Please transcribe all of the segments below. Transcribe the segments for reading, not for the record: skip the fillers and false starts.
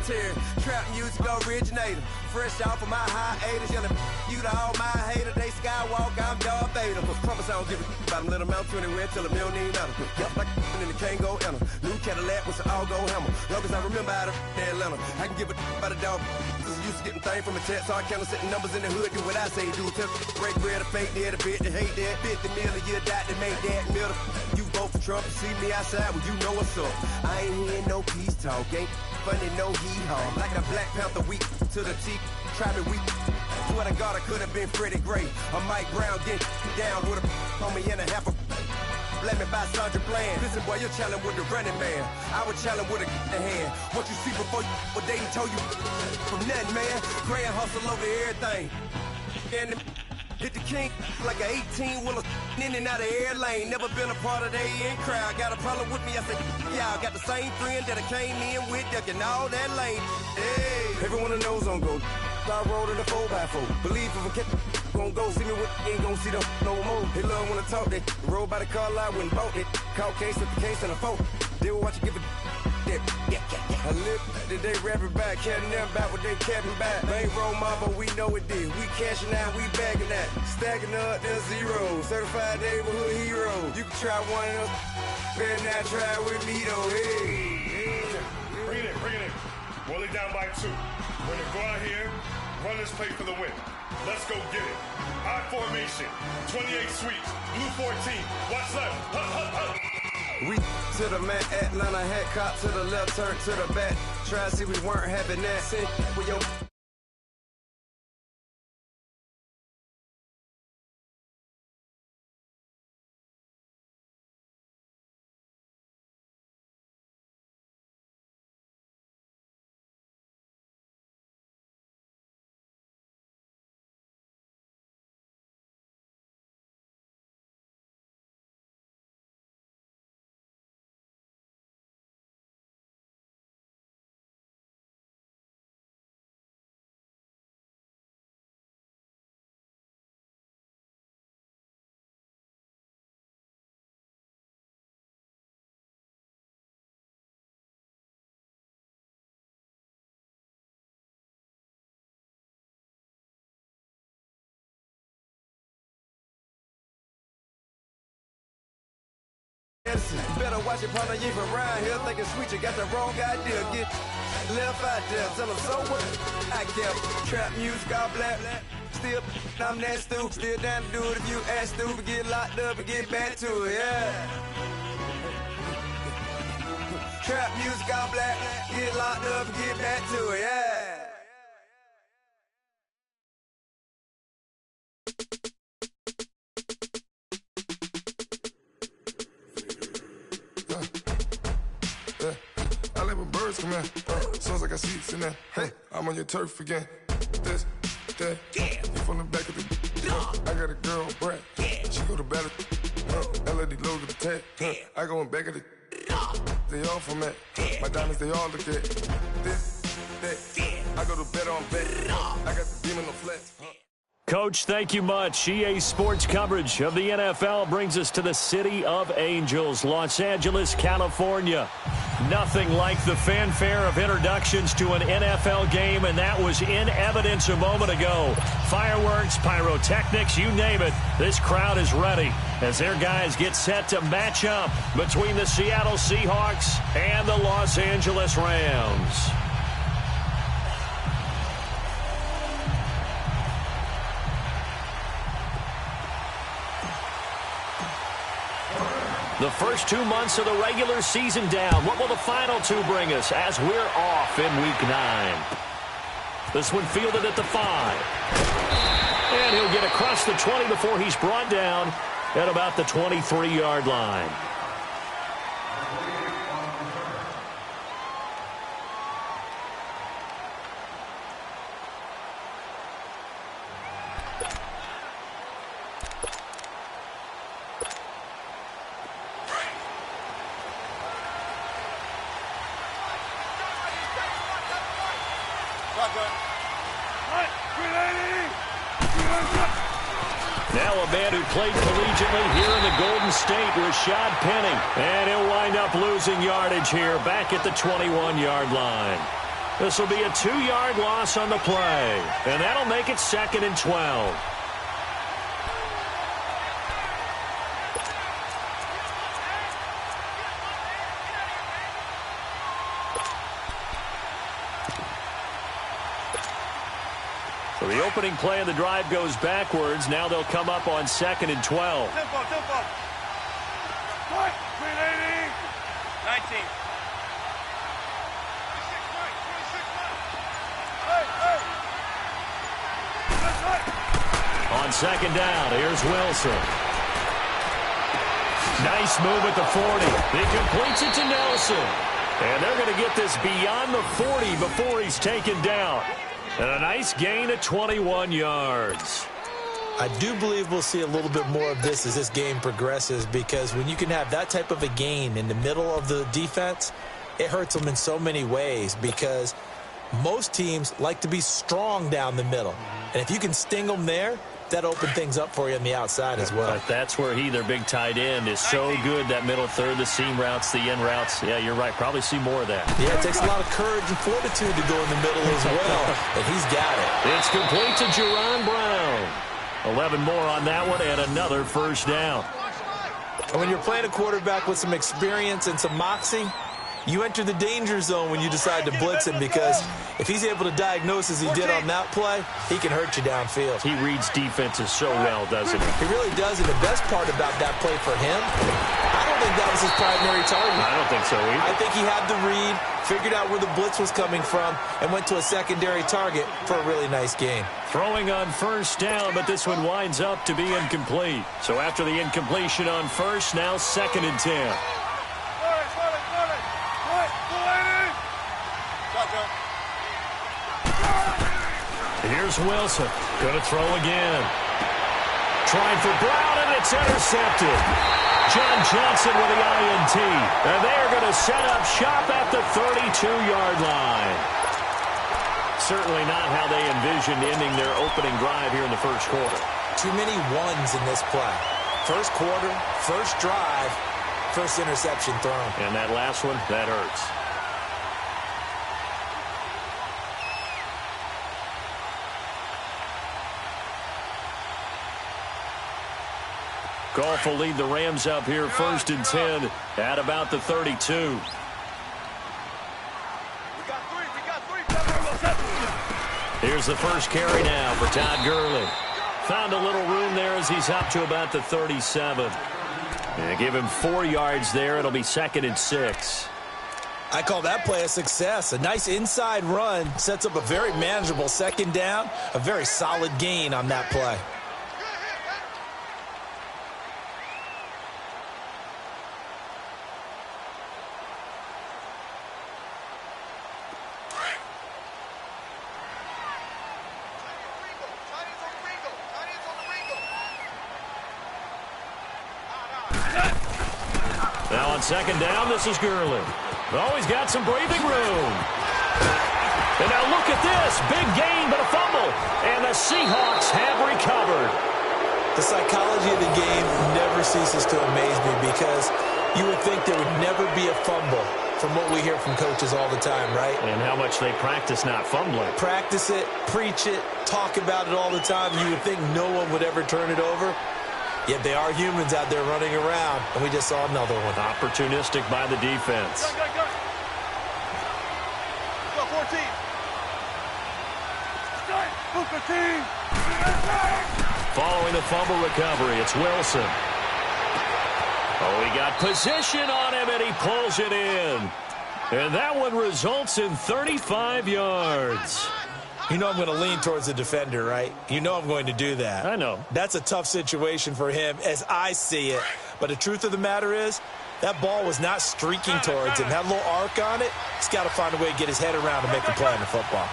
legendary. Trap music originator. Fresh off of my hiatus. Yelling you to all my haters. They skywalk, I'm Darth Vader. Promise I don't give a about them. Let them out 20 till them don't need nothing. Yup, like and the can't go enter. New Cadillac with an all-go hammer. Long as I remember out of Atlanta. I can give a about a dog. Used to getting things from a text, so I can't setting numbers in the hood. Do what I say, do. Tell break bread, a fake dead, a bit to hate that. 50 million, you died to make that middle. You vote for Trump, you see me outside, well, you know what's up. I ain't hearing no peace talk, ain't funny, no hee-haw. Like a Black Panther weak to the teeth, try me weak. Swear to God, I could have been Freddie Gray. Or Mike Brown getting down with a homie and a half a. Let me buy Sandra Bland. Listen, boy, you're challenging with the running man. I was challenging with a hand. What you see before you, what they told you from nothing, man. Gray and hustle over everything. And hit the king like an 18-wheeler in and out of air lane. Never been a part of the in crowd. Got a problem with me, I said, y'all got the same friend that I came in with, ducking all that lane. Hey, everyone knows on go. I rolled in the 4x4. Believe if a kid gon' go see me with ain't gon' see them no more. They love when I talk, they roll by the car lot, went bought it. Caught case at the case and a phone. They will watch you give a yeah. I live today rapping back, capping them back what they capping back. Bankroll mama, we know it did. We cashing out, we bagging that. Stacking up, there's zero. Certified neighborhood hero. You can try one of them, better not try with me though. Hey. Bring it in. Roll it down by 2. We're gonna go out here, run this play for the win. Let's go get it. I formation, 28 sweeps, blue 14. What's left? Hup. We to the man, Atlanta head cop to the left, turn to the back. Try to see we weren't having that. Sit with your. Better watch it, partner, you from around here thinking sweet, you got the wrong idea. Get left out there, tell them so what I get. Trap music, all black. Still, I'm that stupid. Still down to do it if you ask stupid. Get locked up and get back to it, yeah. Trap music, all black. Get locked up and get back to it, yeah. I let my birds come in. Sounds like I see seats in there. Hey, I'm on your turf again. This, that, yeah. You from the back of the. I got a girl, Brad. Yeah. She go to battle. LED logo the tag. Yeah. I go in back of the. They all from that. Yeah. My diamonds, they all look at. This, that. Yeah. I go to bed on bed. I got the demon on flat. Coach, thank you much. EA Sports coverage of the NFL brings us to the City of Angels, Los Angeles, California. Nothing like the fanfare of introductions to an NFL game, and that was in evidence a moment ago. Fireworks, pyrotechnics, you name it. This crowd is ready as their guys get set to match up between the Seattle Seahawks and the Los Angeles Rams. The first 2 months of the regular season down. What will the final 2 bring us as we're off in Week 9? This one fielded at the 5. And he'll get across the 20 before he's brought down at about the 23-yard line. Now a man who played collegiately here in the Golden State, Rashad Penny. And he'll wind up losing yardage here back at the 21-yard line. This will be a 2-yard loss on the play, and that'll make it 2nd and 12. So the opening play of the drive goes backwards. Now they'll come up on 2nd and 12. Tempo. 380. 19. On 2nd down, here's Wilson. Nice move at the 40. He completes it to Nelson. And they're going to get this beyond the 40 before he's taken down. And a nice gain of 21 yards. I do believe we'll see a little bit more of this as this game progresses, because when you can have that type of a gain in the middle of the defense, it hurts them in so many ways, because most teams like to be strong down the middle. And if you can sting them there, that opens things up for you on the outside as well. But that's where their big tight end, is so good, that middle third, the seam routes, the in routes. Yeah, you're right. Probably see more of that. Yeah, it takes a lot of courage and fortitude to go in the middle as well, and he's got it. It's complete to Jerron Brown. 11 more on that one, and another first down. And when you're playing a quarterback with some experience and some moxie, you enter the danger zone when you decide to blitz him, because if he's able to diagnose as he did on that play, he can hurt you downfield. He reads defenses so well, doesn't he? He really does, and the best part about that play for him, I don't think that was his primary target. I don't think so either. I think he had the read, figured out where the blitz was coming from, and went to a secondary target for a really nice gain. Throwing on first down, but this one winds up to be incomplete. So after the incompletion on first, now 2nd and 10. Here's Wilson. Going to throw again. Trying for Brown, and it's intercepted. John Johnson with the INT. And they're going to set up shop at the 32-yard line. Certainly not how they envisioned ending their opening drive here in the first quarter. Too many ones in this play. First quarter, first drive, first interception thrown. And that last one, that hurts. Goff will lead the Rams up here 1st and 10 at about the 32. Here's the first carry now for Todd Gurley. Found a little room there as he's up to about the 37. And give him 4 yards there. It'll be 2nd and 6. I call that play a success. A nice inside run sets up a very manageable 2nd down. A very solid gain on that play. Now on 2nd down, this is Gurley. Oh, he's got some breathing room. And now look at this. Big gain, but a fumble. And the Seahawks have recovered. The psychology of the game never ceases to amaze me, because you would think there would never be a fumble from what we hear from coaches all the time, right? And how much they practice not fumbling. Practice it, preach it, talk about it all the time. You would think no one would ever turn it over. Yet they are humans out there running around, and we just saw another one. Opportunistic by the defense. Go 14. Following the fumble recovery, it's Wilson. Oh, he got position on him, and he pulls it in. And that one results in 35 yards. You know I'm going to lean towards the defender, right? You know I'm going to do that. I know. That's a tough situation for him as I see it. But the truth of the matter is, that ball was not streaking towards him. Had a little arc on it. He's got to find a way to get his head around and make a play on the football.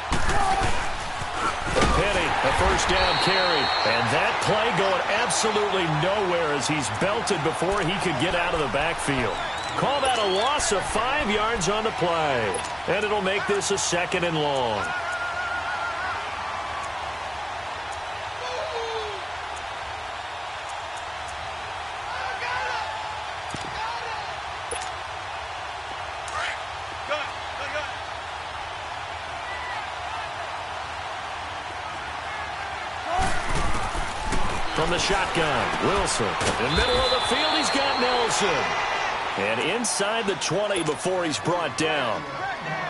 Penny, a first down carry. And that play going absolutely nowhere as he's belted before he could get out of the backfield. Call that a loss of 5 yards on the play. And it'll make this a 2nd and long. from the shotgun. Wilson in the middle of the field. He's got Nelson. And inside the 20 before he's brought down.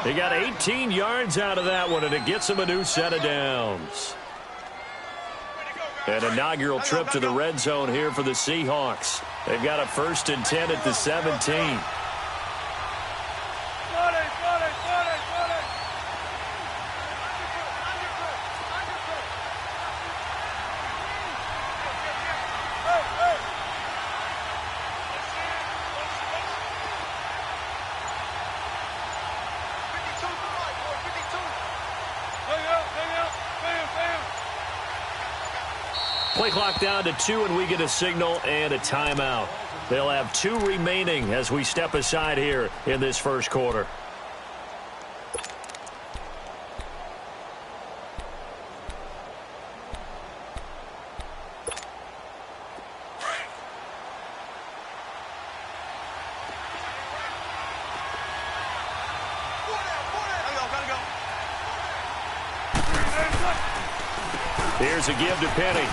He got 18 yards out of that one, and it gets him a new set of downs. An inaugural trip to the red zone here for the Seahawks. They've got a 1st and 10 at the 17. Play clock down to 2, and we get a signal and a timeout. They'll have 2 remaining as we step aside here in this first quarter. Here's a give to Penny.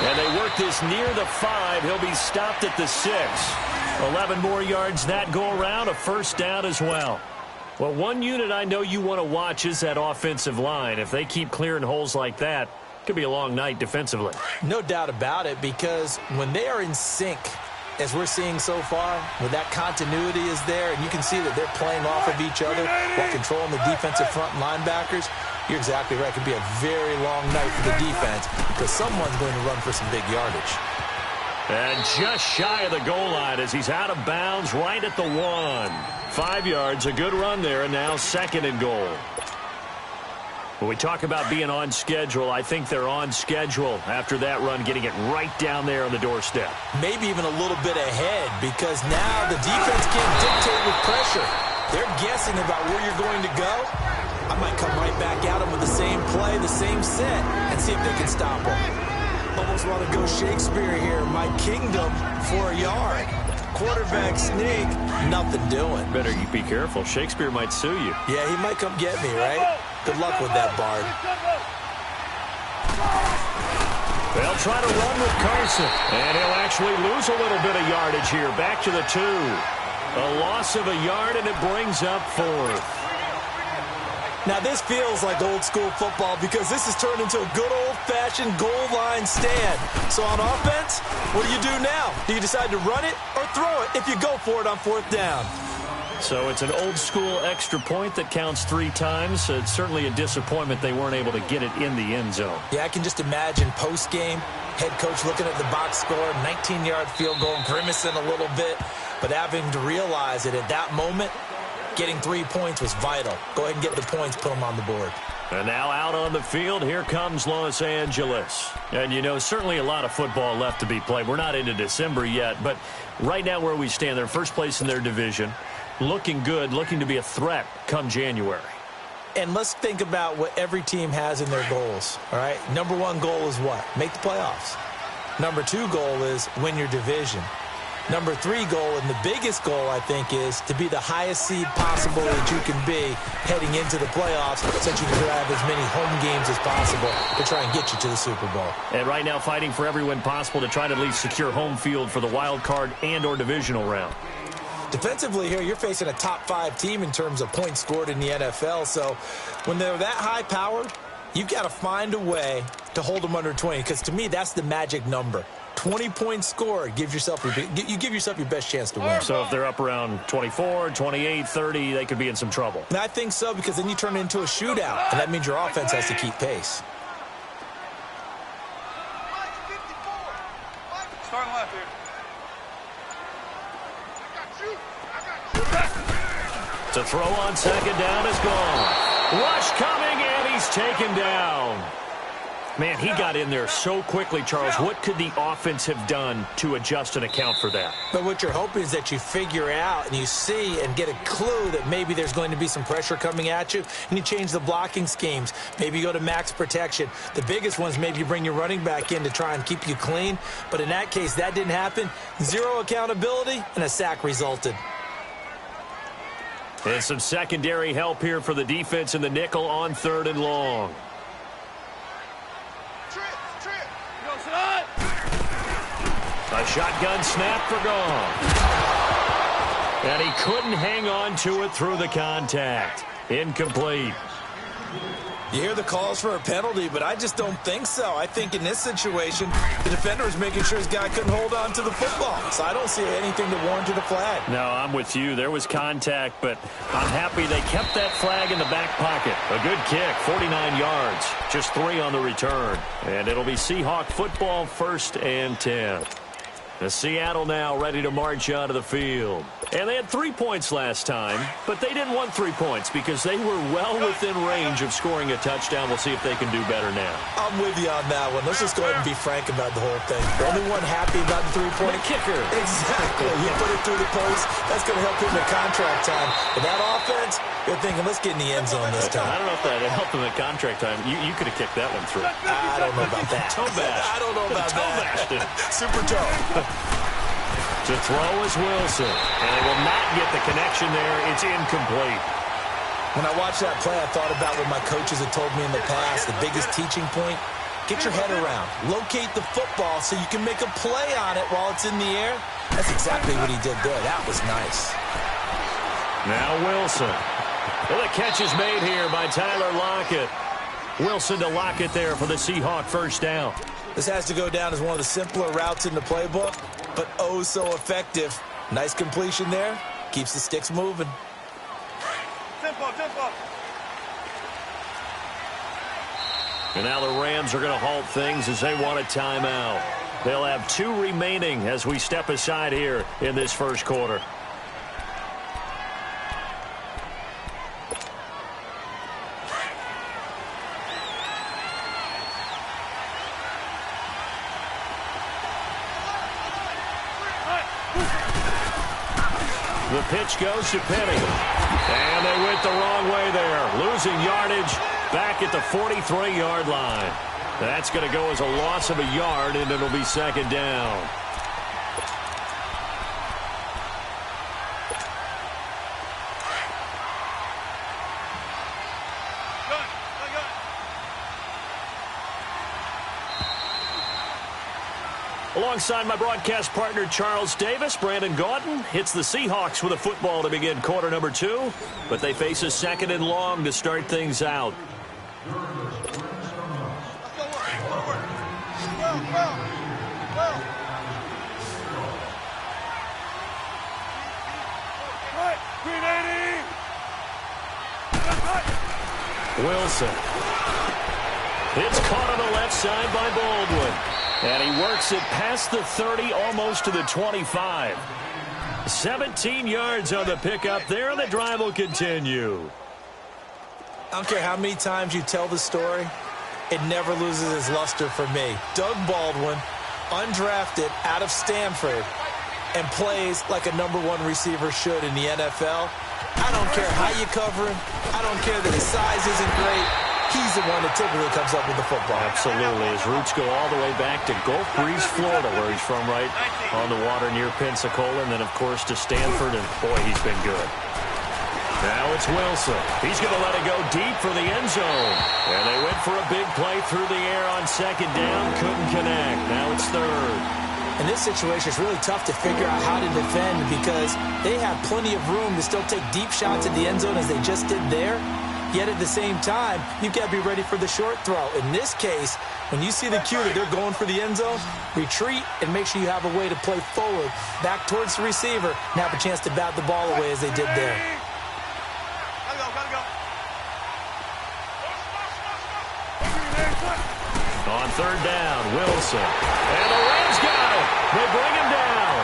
And they work this near the 5. He'll be stopped at the 6. 11 more yards that go around, a 1st down as well. Well, one unit I know you want to watch is that offensive line. If they keep clearing holes like that, it could be a long night defensively. No doubt about it, because when they are in sync, as we're seeing so far, when that continuity is there, and you can see that they're playing off of each other while controlling the defensive front linebackers, you're exactly right. It could be a very long night for the defense because someone's going to run for some big yardage. And just shy of the goal line as he's out of bounds right at the 1. 5 yards, a good run there, and now 2nd and goal. When we talk about being on schedule, I think they're on schedule after that run, getting it right down there on the doorstep. Maybe even a little bit ahead, because now the defense can't dictate with pressure. They're guessing about where you're going to go. I might come right back at them with the same play, the same set, and see if they can stop them. Almost want to go Shakespeare here. My kingdom for a yard. Quarterback sneak, nothing doing. Better be careful. Shakespeare might sue you. Yeah, he might come get me, right? Good luck with that, Bard. They'll try to run with Carson, and he'll actually lose a little bit of yardage here. Back to the 2. A loss of a yard, and it brings up 4th. Now, this feels like old school football because this has turned into a good old-fashioned goal line stand. So on offense, what do you do now? Do you decide to run it or throw it if you go for it on 4th down? So it's an old school extra point that counts 3 times. It's certainly a disappointment they weren't able to get it in the end zone. Yeah, I can just imagine post-game, head coach looking at the box score, 19-yard field goal, grimacing a little bit, but having to realize that at that moment, getting 3 points was vital. Go ahead and get the points, put them on the board. And now out on the field, here comes Los Angeles. And, you know, certainly a lot of football left to be played. We're not into December yet, but right now where we stand, they're first place in their division. Looking good, looking to be a threat come January. And let's think about what every team has in their goals, all right? Number 1 goal is what? Make the playoffs. Number 2 goal is win your division. Number 3 goal, and the biggest goal, I think, is to be the highest seed possible that you can be heading into the playoffs so that you can grab as many home games as possible to try and get you to the Super Bowl. And right now fighting for every win possible to try to at least secure home field for the wild card and or divisional round. Defensively here, you're facing a top 5 team in terms of points scored in the NFL, so when they're that high-powered, you've got to find a way to hold them under 20, because to me, that's the magic number. 20 points scored, you give yourself your best chance to win. So if they're up around 24, 28, 30, they could be in some trouble. And I think so, because then you turn it into a shootout, and that means your offense has to keep pace. Starting left here. To throw on 2nd down is gone. Rush coming, and he's taken down. Man, he got in there so quickly, Charles. What could the offense have done to adjust and account for that? But what you're hoping is that you figure out and you see and get a clue that maybe there's going to be some pressure coming at you, and you change the blocking schemes. Maybe you go to max protection. The biggest ones, maybe you bring your running back in to try and keep you clean. But in that case, that didn't happen. 0 accountability, and a sack resulted. And some secondary help here for the defense in the nickel on 3rd and long. Trip. A shotgun snap for gone. And he couldn't hang on to it through the contact. Incomplete. You hear the calls for a penalty, but I just don't think so. I think in this situation, the defender was making sure his guy couldn't hold on to the football. So I don't see anything to warrant a flag. No, I'm with you. There was contact, but I'm happy they kept that flag in the back pocket. A good kick, 49 yards, just 3 on the return. And it'll be Seahawk football, 1st and 10. The Seattle now ready to march onto the field. And they had 3 points last time, but they didn't want 3 points because they were well within range of scoring a touchdown. We'll see if they can do better now. I'm with you on that one. Let's just go ahead and be frank about the whole thing. The only one happy about the 3-point kicker. Exactly. You put it through the post. That's going to help him in contract time. But that offense, you're thinking, let's get in the end zone this time. I don't know if that helped him at contract time. You could have kicked that one through. I don't know about that. Toe bash. I don't know about that. Super toe. To throw is Wilson, and they will not get the connection there. It's incomplete. When I watched that play, I thought about what my coaches had told me in the past. The biggest teaching point, get your head around. Locate the football so you can make a play on it while it's in the air. That's exactly what he did there. That was nice. Now Wilson. Well, the catch is made here by Tyler Lockett. Wilson to Lockett there for the Seahawk first down. This has to go down as one of the simpler routes in the playbook, but oh so effective. Nice completion there. Keeps the sticks moving. And now the Rams are going to halt things as they want a timeout. They'll have 2 remaining as we step aside here in this first quarter. The pitch goes to Penny. And they went the wrong way there. Losing yardage back at the 43-yard line. That's going to go as a loss of a yard, and it'll be 2nd down. Alongside my broadcast partner, Charles Davis, Brandon Gaudin hits the Seahawks with a football to begin quarter number 2, but they face a 2nd and long to start things out. Wilson. It's caught on the left side by Baldwin. And he works it past the 30, almost to the 25. 17 yards on the pickup there, and the drive will continue. I don't care how many times you tell the story, it never loses its luster for me. Doug Baldwin, undrafted out of Stanford, and plays like a #1 receiver should in the NFL. I don't care how you cover him. I don't care that his size isn't great. He's the one that typically comes up with the football. Absolutely. His roots go all the way back to Gulf Breeze, Florida, where he's from, right on the water near Pensacola, and then, of course, to Stanford, and, boy, he's been good. Now it's Wilson. He's going to let it go deep for the end zone. And they went for a big play through the air on 2nd down. Couldn't connect. Now it's 3rd. In this situation, it's really tough to figure out how to defend because they have plenty of room to still take deep shots at the end zone as they just did there. Yet at the same time, you've got to be ready for the short throw. In this case, when you see the cue that they're going for the end zone, retreat and make sure you have a way to play forward, back towards the receiver, and have a chance to bat the ball away as they did there. On 3rd down, Wilson. And the Rams got it. They bring him down.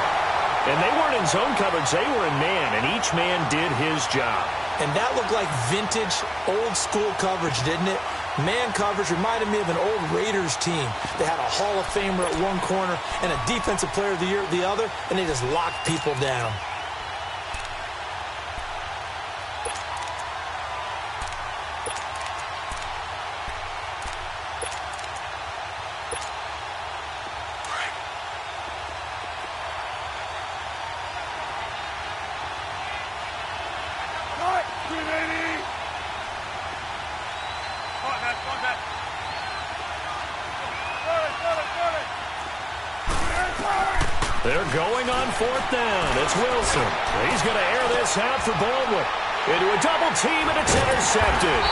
And they weren't in zone coverage. They were in man, and each man did his job. And that looked like vintage, old-school coverage, didn't it? Man coverage reminded me of an old Raiders team. They had a Hall of Famer at one corner and a Defensive Player of the Year at the other, and they just locked people down. They're going on 4th down. It's Wilson. He's going to air this out for Baldwin. Into a double team, and it's intercepted.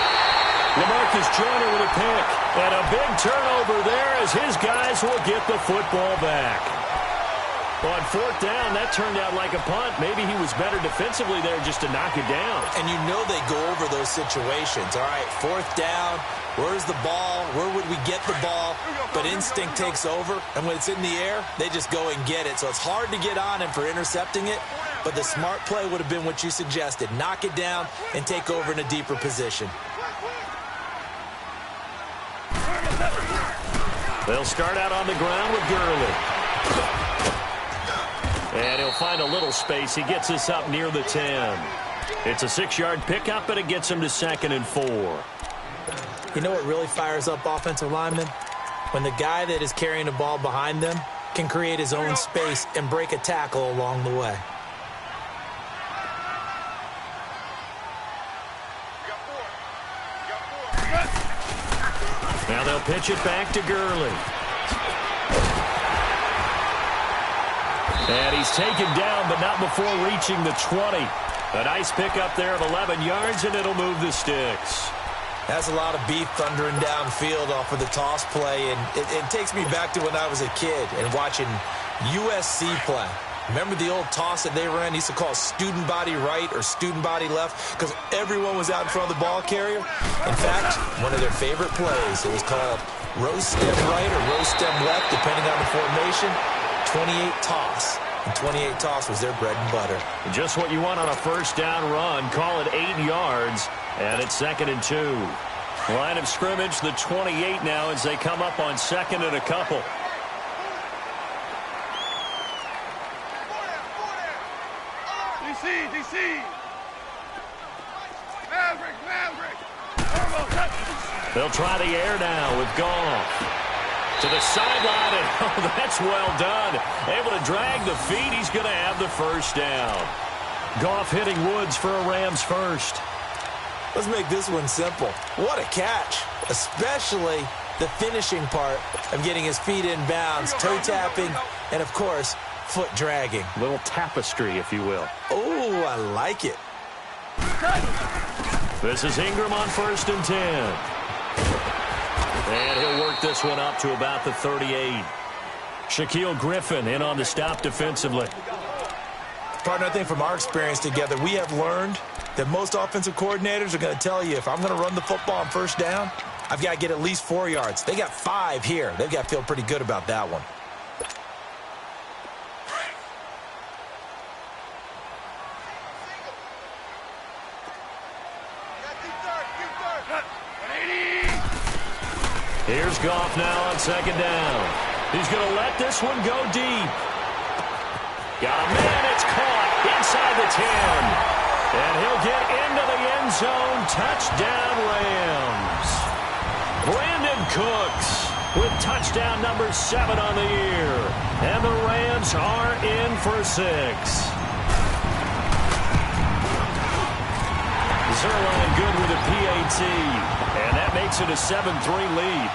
LaMarcus Joyner with a pick. And a big turnover there as his guys will get the football back. On 4th down, that turned out like a punt. Maybe he was better defensively there just to knock it down. And you know they go over those situations. All right, 4th down, where's the ball? Where would we get the ball? But instinct takes over, and when it's in the air, they just go and get it. So it's hard to get on him for intercepting it, but the smart play would have been what you suggested. Knock it down and take over in a deeper position. They'll start out on the ground with Gurley. And he'll find a little space. He gets us up near the 10. It's a 6-yard pickup, but it gets him to 2nd and 4. You know what really fires up offensive linemen? When the guy that is carrying the ball behind them can create his own space and break a tackle along the way. Now they'll pitch it back to Gurley. And he's taken down, but not before reaching the 20. A nice pickup there of 11 yards, and it'll move the sticks. That's a lot of beef thundering downfield off of the toss play, and it takes me back to when I was a kid and watching USC play. Remember the old toss that they ran? They used to call student body right or student body left because everyone was out in front of the ball carrier. In fact, one of their favorite plays, it was called rose stem right or rose stem left, depending on the formation. 28 toss. And 28 toss was their bread and butter. Just what you want on a 1st down run. Call it 8 yards, and it's 2nd and 2. Line of scrimmage, the 28 now as they come up on 2nd and a couple. DC. Maverick. They'll try the air now with Goff. To the sideline, and oh, that's well done. Able to drag the feet. He's going to have the 1st down. Goff hitting Woods for a Rams first. Let's make this one simple. What a catch, especially the finishing part of getting his feet in bounds, toe tapping, and, of course, foot dragging. Little tapestry, if you will. Oh, I like it. This is Ingram on 1st and 10. And he'll work this one up to about the 38. Shaquille Griffin in on the stop defensively. Partner, I think from our experience together, we have learned that most offensive coordinators are going to tell you, if I'm going to run the football on 1st down, I've got to get at least 4 yards. They got 5 here. They've got to feel pretty good about that one. Here's Goff now on 2nd down. He's going to let this one go deep. Got a man. It's caught inside the 10. And he'll get into the end zone. Touchdown, Rams. Brandon Cooks with touchdown number 7 on the year. And the Rams are in for 6. Zerline good with a PAT. And that makes it a 7-3 lead.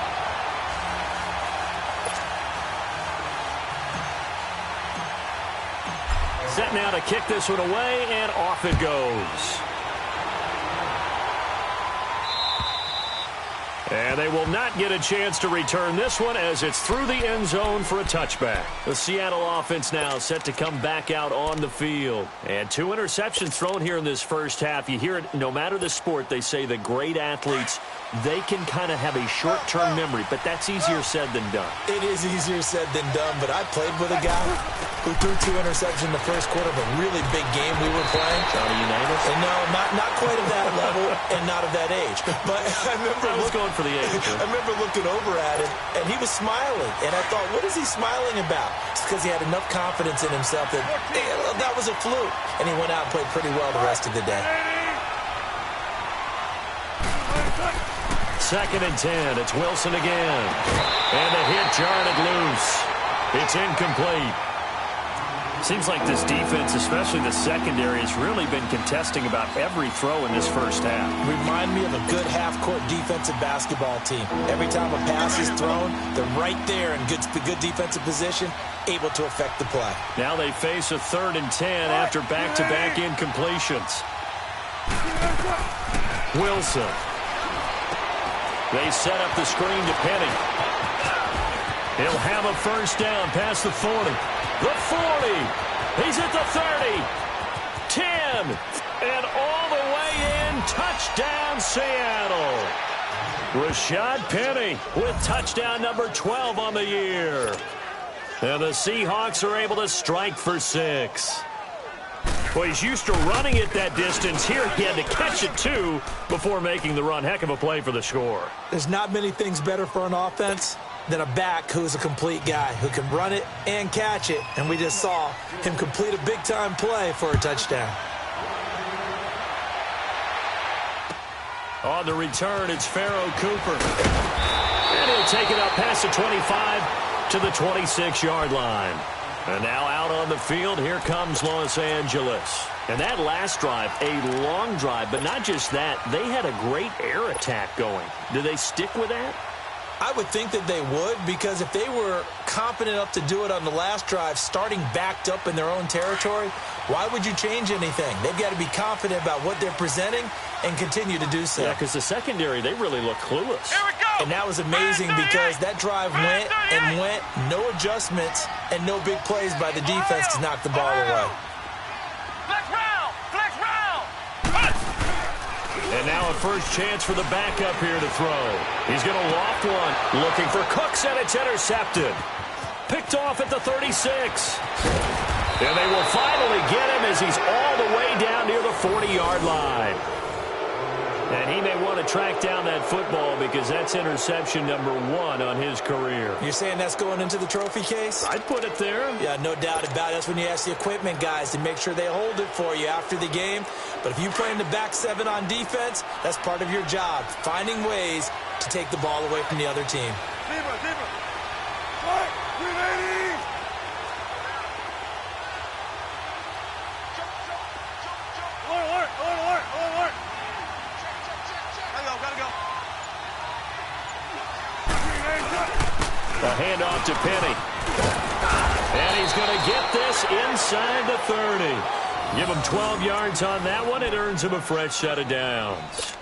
Set now to kick this one away, and off it goes. And they will not get a chance to return this one as it's through the end zone for a touchback. The Seattle offense now set to come back out on the field. And 2 interceptions thrown here in this first half. You hear it, no matter the sport, they say the great athletes, they can kind of have a short-term memory, but that's easier said than done. It is easier said than done, but I played with a guy who threw 2 interceptions in the first quarter of a really big game we were playing. Johnny Unitas? And no, not quite at that level and not of that age. But I remember going for the age. I remember looking over at him, and he was smiling. And I thought, what is he smiling about? It's because he had enough confidence in himself that that was a fluke. And he went out and played pretty well the rest of the day. 2nd and 10. It's Wilson again. And the hit jarred it loose. It's incomplete. Seems like this defense, especially the secondary, has really been contesting about every throw in this first half. Remind me of a good half-court defensive basketball team. Every time a pass is thrown, they're right there in good defensive position, able to affect the play. Now they face a 3rd and 10 after back-to-back incompletions. Wilson. They set up the screen to Penny. He'll have a first down past the 40. The 40. He's at the 30. 10. And all the way in. Touchdown, Seattle. Rashad Penny with touchdown number 12 on the year. And the Seahawks are able to strike for 6. Well, he's used to running it that distance. Here he had to catch it, too, before making the run. Heck of a play for the score. There's not many things better for an offense than a back who's a complete guy, who can run it and catch it. And we just saw him complete a big-time play for a touchdown. On the return, it's Pharaoh Cooper. And he'll take it up past the 25 to the 26-yard line. And now out on the field, here comes Los Angeles. And that last drive, a long drive, but not just that, they had a great air attack going. Do they stick with that? I would think that they would, because if they were confident enough to do it on the last drive, starting backed up in their own territory, why would you change anything? They've got to be confident about what they're presenting and continue to do so. Yeah, because the secondary, they really look clueless. Here we go. And that was amazing because that drive went and went, no adjustments, and no big plays by the defense to knock the ball away. Flex round. Flex round. And now a first chance for the backup here to throw. He's going to loft one, looking for Cooks, and it's intercepted. Picked off at the 36. And they will finally get him as he's all the way down near the 40-yard line. And he may want to track down that football because that's interception number 1 on his career. You're saying that's going into the trophy case? I'd put it there. Yeah, no doubt about it. That's when you ask the equipment guys to make sure they hold it for you after the game. But if you play in the back 7 on defense, that's part of your job, finding ways to take the ball away from the other team. Deeper, deeper. Right, 380. Alert. Gotta go. A handoff to Penny. And he's going to get this inside the 30. Give him 12 yards on that one. It earns him a fresh set of downs.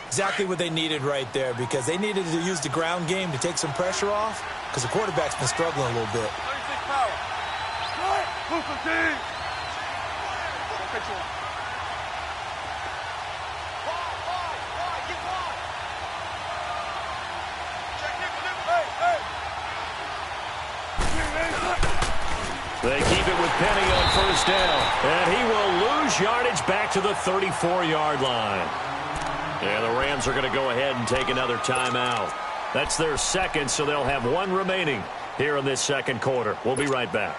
Exactly what they needed right there, because they needed to use the ground game to take some pressure off, because the quarterback's been struggling a little bit. 36 power. Right, move some team. They keep it with Penny on first down. And he will lose yardage back to the 34-yard line. And the Rams are going to go ahead and take another timeout. That's their second, so they'll have 1 remaining here in this second quarter. We'll be right back.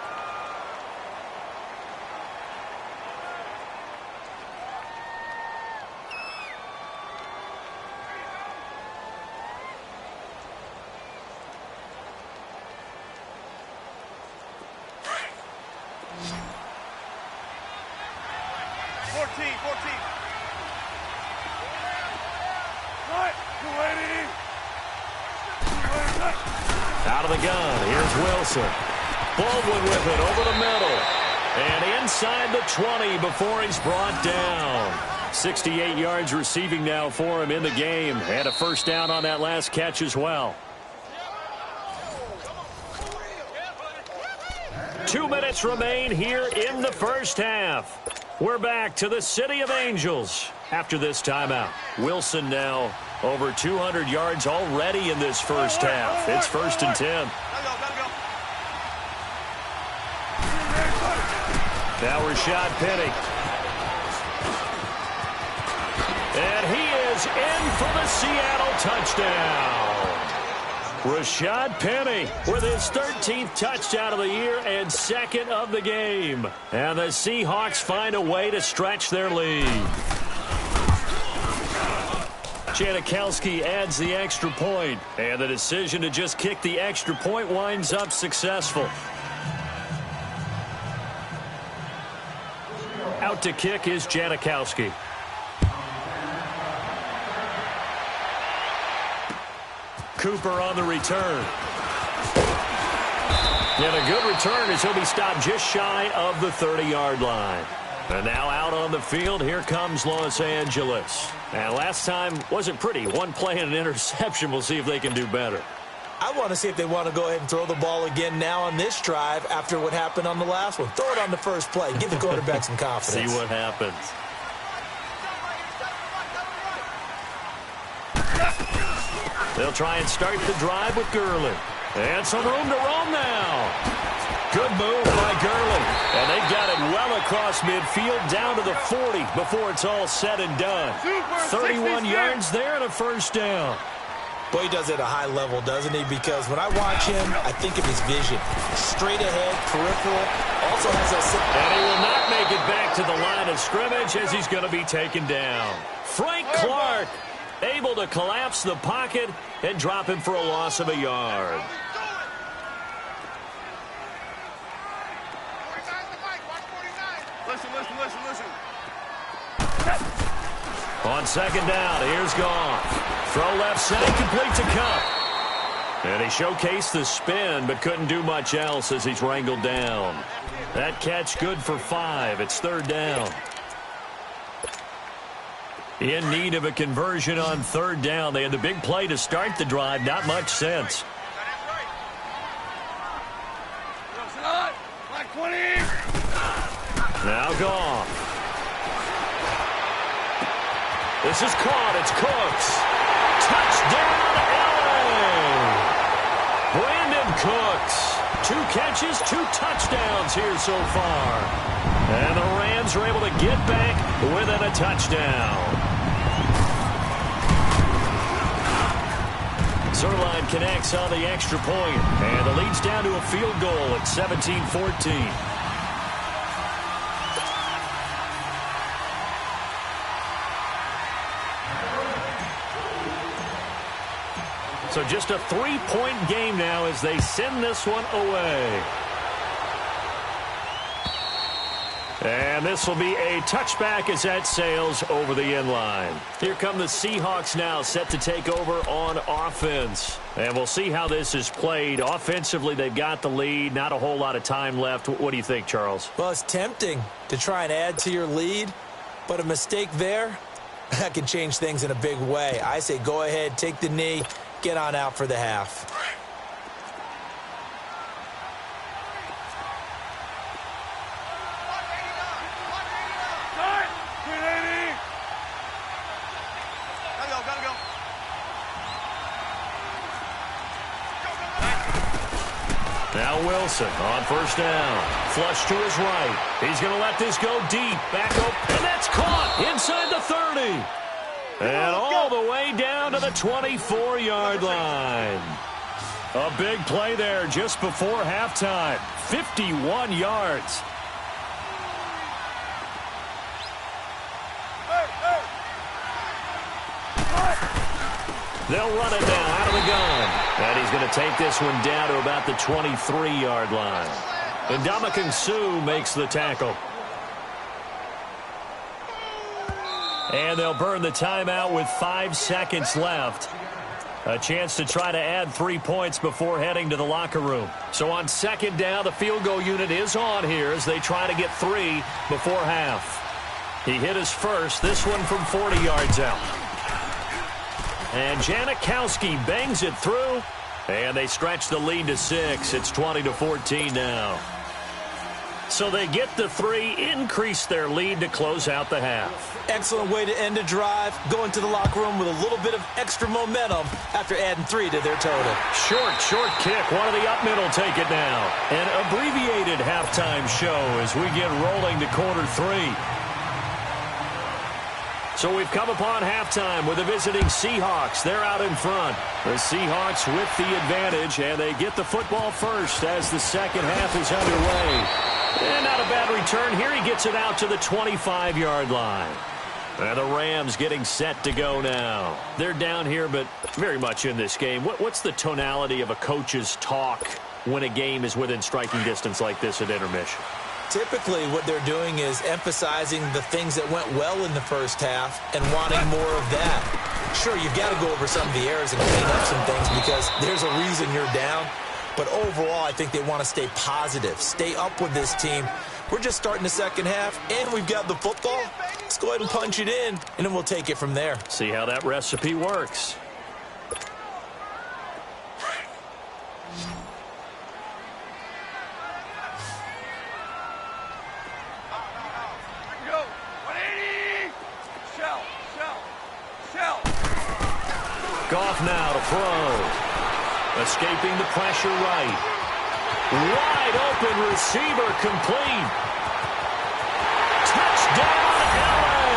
Out of the gun, here's Wilson. Baldwin with it over the middle. And inside the 20 before he's brought down. 68 yards receiving now for him in the game. And a first down on that last catch as well. 2 minutes remain here in the first half. We're back to the City of Angels after this timeout. Wilson now over 200 yards already in this first half. It's 1st and 10. Now Rashad Penny. And he is in for the Seattle touchdown. Rashad Penny with his 13th touchdown of the year and 2nd of the game. And the Seahawks find a way to stretch their lead. Janikowski adds the extra point, and the decision to just kick the extra point winds up successful. Out to kick is Janikowski. Cooper on the return. And a good return as he'll be stopped just shy of the 30-yard line. And now out on the field, here comes Los Angeles. And last time wasn't pretty. One play and an interception. We'll see if they can do better. I want to see if they want to go ahead and throw the ball again now on this drive after what happened on the last one. Throw it on the first play. Give the quarterback some confidence. See what happens. They'll try and start the drive with Gurley. And some room to roam now. Good move by Gurley. And they've got it well across midfield down to the 40 before it's all said and done. 31 yards there and a first down. Boy, he does it at a high level, doesn't he? Because when I watch him, I think of his vision. Straight ahead, peripheral, also has a... And he will not make it back to the line of scrimmage as he's going to be taken down. Frank Clark able to collapse the pocket and drop him for a loss of a yard. Listen. On second down, here's Goff. Throw left side, complete to Kupp. And he showcased the spin, but couldn't do much else as he's wrangled down. That catch good for 5. It's third down. In need of a conversion on third down. They had the big play to start the drive. Not much sense. Now Goff. This is caught. It's Cooks. Touchdown, LA! Brandon Cooks. 2 catches, 2 touchdowns here so far. And the Rams are able to get back within a touchdown. Zerline connects on the extra point, and the lead's down to a field goal at 17-14. So just a 3-point game now as they send this one away. And this will be a touchback as that sails over the end line. Here come the Seahawks now, set to take over on offense. And we'll see how this is played. Offensively, they've got the lead. Not a whole lot of time left. What do you think, Charles? Well, it's tempting to try and add to your lead, but a mistake there, that can change things in a big way. I say go ahead, take the knee, get on out for the half. Now Wilson on first down. Flush to his right. He's going to let this go deep. Back up, and that's caught inside the 30. And all the way down to the 24-yard line. A big play there just before halftime. 51 yards. They'll run it now out of the gun. And he's going to take this one down to about the 23-yard line. And Ndamukong Suh makes the tackle. And they'll burn the timeout with 5 seconds left. A chance to try to add 3 points before heading to the locker room. So on second down, the field goal unit is on here as they try to get 3 before half. He hit his first, this one from 40 yards out. And Janikowski bangs it through. And they stretch the lead to 6. It's 20-14 now. So they get the 3, increase their lead to close out the half. Excellent way to end a drive. Go into the locker room with a little bit of extra momentum after adding 3 to their total. Short kick. One of the up middle take it now. An abbreviated halftime show as we get rolling to quarter 3. So we've come upon halftime with the visiting Seahawks. They're out in front. The Seahawks with the advantage, and they get the football first as the second half is underway. And not a bad return here. He gets it out to the 25-yard line. And the Rams getting set to go now. They're down here, but very much in this game. What's the tonality of a coach's talk when a game is within striking distance like this at intermission? Typically, what they're doing is emphasizing the things that went well in the first half and wanting more of that. Sure, you've got to go over some of the errors and clean up some things because there's a reason you're down. But overall, I think they want to stay positive, stay up with this team. We're just starting the second half, and we've got the football. Let's go ahead and punch it in, and then we'll take it from there. See how that recipe works. Goff now to throw. Escaping the pressure right. Wide open receiver complete. Touchdown, LA!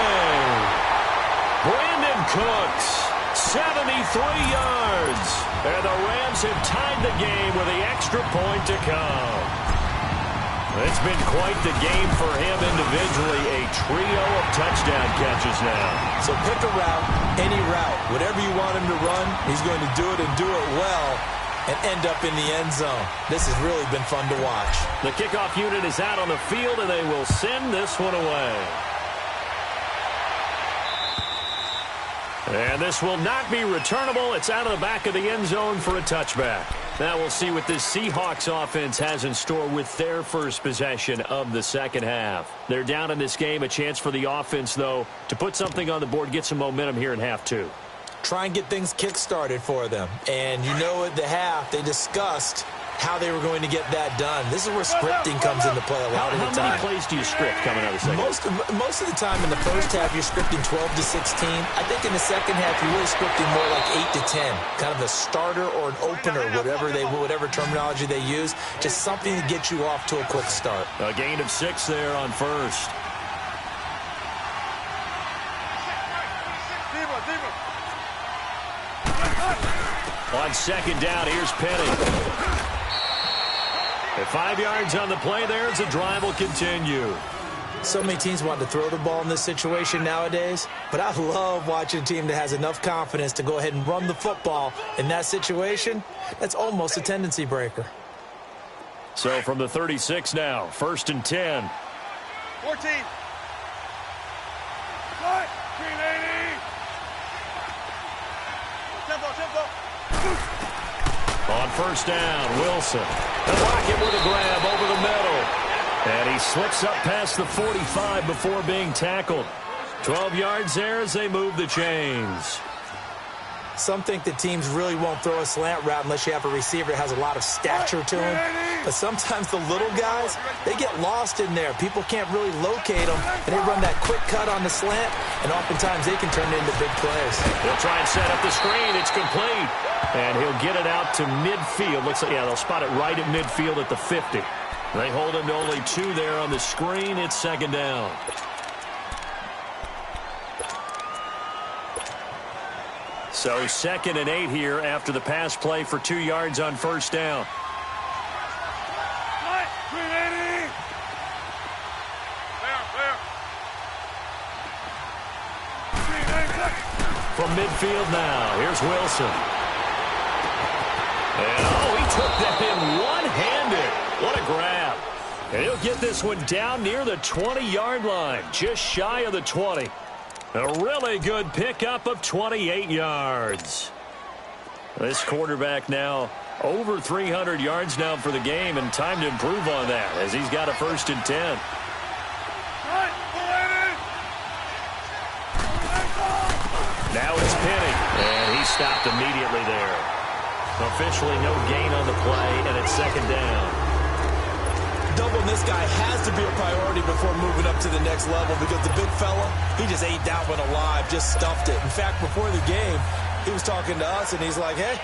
Brandon Cooks, 73 yards. And the Rams have tied the game with the extra point to come. It's been quite the game for him individually. A trio of touchdown catches now. So pick a route, any route. Whatever you want him to run, he's going to do it and do it well and end up in the end zone. This has really been fun to watch. The kickoff unit is out on the field, and they will send this one away. And this will not be returnable. It's out of the back of the end zone for a touchback. Now we'll see what this Seahawks offense has in store with their first possession of the second half. They're down in this game. A chance for the offense, though, to put something on the board, get some momentum here in half two. Try and get things kick-started for them. And you know at the half, they discussed how they were going to get that done. This is where scripting comes into play a lot of the time. How many plays do you script coming out of the second? Most of the time in the first half, you're scripting 12 to 16. I think in the second half, you're really scripting more like 8 to 10. Kind of a starter or an opener, whatever terminology they use. Just something to get you off to a quick start. A gain of 6 there on first. On second down, here's Penny. At 5 yards on the play there as the drive will continue. So many teams want to throw the ball in this situation nowadays, but I love watching a team that has enough confidence to go ahead and run the football in that situation. That's almost a tendency breaker. So from the 36 now, 1st and 10. 14. 380. Tempo. On first down, Wilson. The Rocket with a grab over the middle. And he slips up past the 45 before being tackled. 12 yards there as they move the chains. Some think that teams really won't throw a slant route unless you have a receiver that has a lot of stature to him. But sometimes the little guys, they get lost in there. People can't really locate them, and they run that quick cut on the slant, and oftentimes they can turn it into big plays. They'll try and set up the screen. It's complete. And he'll get it out to midfield. Looks like, yeah, they'll spot it right at midfield at the 50. They hold him to only 2 there on the screen. It's second down. So 2nd and 8 here after the pass play for 2 yards on first down. From midfield now, here's Wilson. And, he took that in one-handed. What a grab. And he'll get this one down near the 20-yard line, just shy of the 20. A really good pickup of 28 yards. This quarterback now over 300 yards now for the game, and time to improve on that as he's got a 1st and 10. Now it's Penny, and he stopped immediately there. Officially no gain on the play, and it's second down. Doubling this guy has to be a priority before moving up to the next level because the big fella, he just ate that one alive, just stuffed it. In fact, before the game, he was talking to us, and he's like, hey,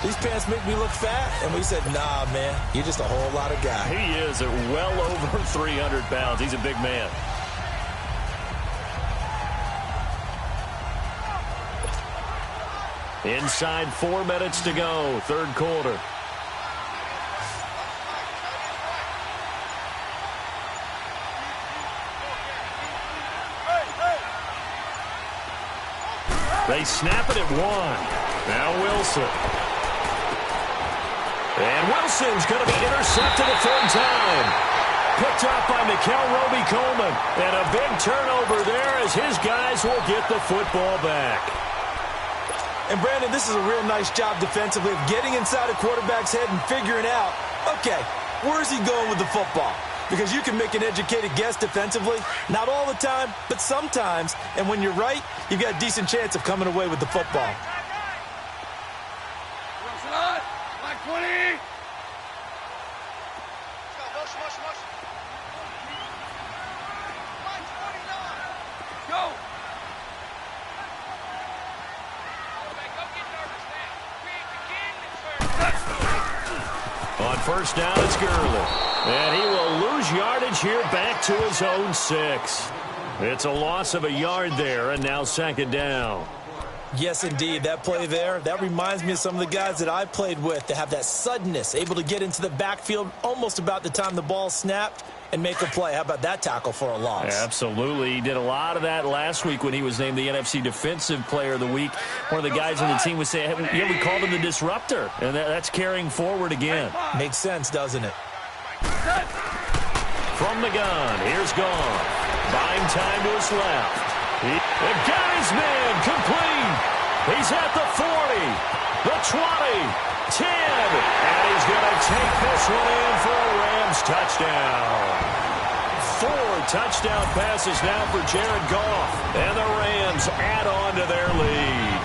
these pants make me look fat. And we said, nah, man, you're just a whole lot of guy. He is at well over 300 pounds. He's a big man. Inside 4 minutes to go, third quarter. They snap it at 1. Now Wilson. And Wilson's going to be intercepted a 3rd time. Picked up by Mikel Roby-Coleman. And a big turnover there as his guys will get the football back. And, Brandon, this is a real nice job defensively of getting inside a quarterback's head and figuring out, okay, where's he going with the football? Because you can make an educated guess defensively, not all the time, but sometimes. And when you're right, you've got a decent chance of coming away with the football. Black 20. Go. On first down, it's Gurley. And he will lose yardage here back to his own 6. It's a loss of a yard there, and now second down. Yes, indeed. That play there, that reminds me of some of the guys that I played with that have that suddenness, able to get into the backfield almost about the time the ball snapped and make a play. How about that tackle for a loss? Absolutely. He did a lot of that last week when he was named the NFC Defensive Player of the Week. One of the guys on the team would say, yeah, we called him the disruptor, and that's carrying forward again. Makes sense, doesn't it? From the gun, here's Goff. Buying time to his left. And got his man complete. He's at the 40, the 20, 10, and he's going to take this one in for a Rams touchdown. 4 touchdown passes now for Jared Goff, and the Rams add on to their lead.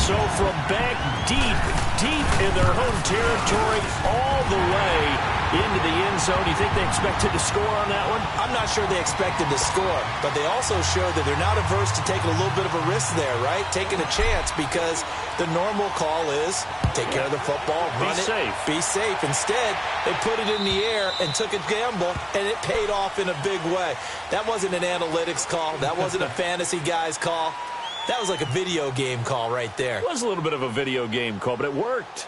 So from back deep in their home territory, all the way into the end zone, you think they expected to score on that one? I'm not sure they expected to score, but they also showed that they're not averse to taking a little bit of a risk there, right? Taking a chance, because the normal call is take care of the football, run it, be safe. Instead, they put it in the air and took a gamble, and it paid off in a big way. That wasn't an analytics call. That wasn't a fantasy guy's call. That was like a video game call right there. It was a little bit of a video game call, but it worked.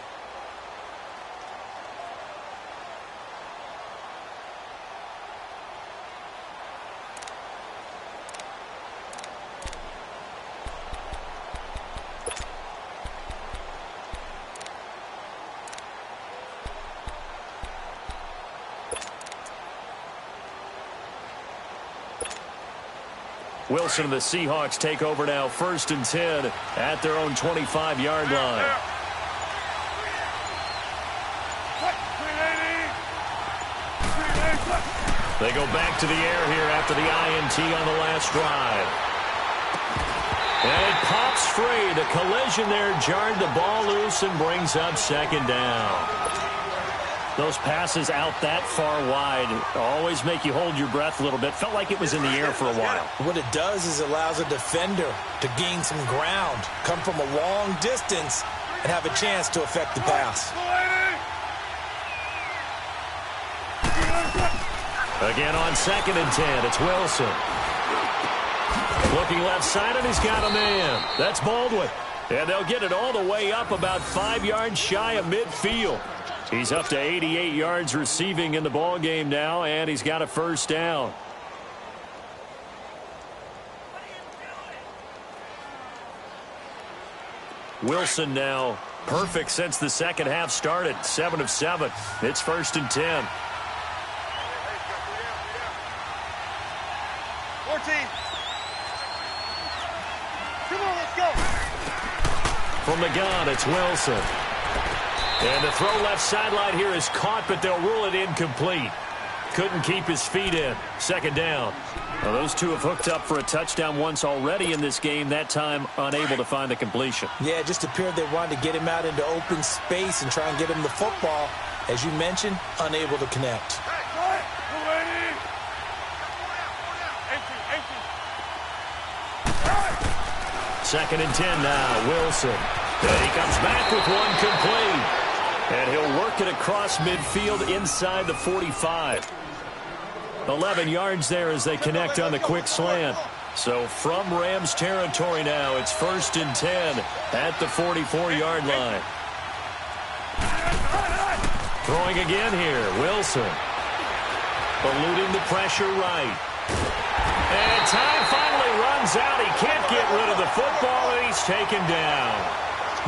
Wilson and the Seahawks take over now, 1st and 10 at their own 25-yard line. They go back to the air here after the INT on the last drive. And it pops free. The collision there jarred the ball loose and brings up second down. Those passes out that far wide always make you hold your breath a little bit. Felt like it was in the air for a while. What it does is it allows a defender to gain some ground, come from a long distance, and have a chance to affect the pass. Again on 2nd and 10, it's Wilson. Looking left side, and he's got a man. That's Baldwin. And they'll get it all the way up about 5 yards shy of midfield. He's up to 88 yards receiving in the ball game now, and he's got a first down. Wilson now perfect since the second half started. 7 of 7. It's 1st and 10. 14. Come on, let's go. From the gun, it's Wilson. And the throw left sideline here is caught, but they'll rule it incomplete. Couldn't keep his feet in. 2nd down. Well, those two have hooked up for a touchdown once already in this game, that time unable to find the completion. Yeah, it just appeared they wanted to get him out into open space and try and get him the football. As you mentioned, unable to connect. Second and 10 now, Wilson. And he comes back with one complete. And he'll work it across midfield inside the 45. 11 yards there as they connect on the quick slant. So from Rams territory now, it's 1st and 10 at the 44-yard line. Throwing again here, Wilson. Eluding the pressure right. And time finally runs out. He can't get rid of the football, and he's taken down.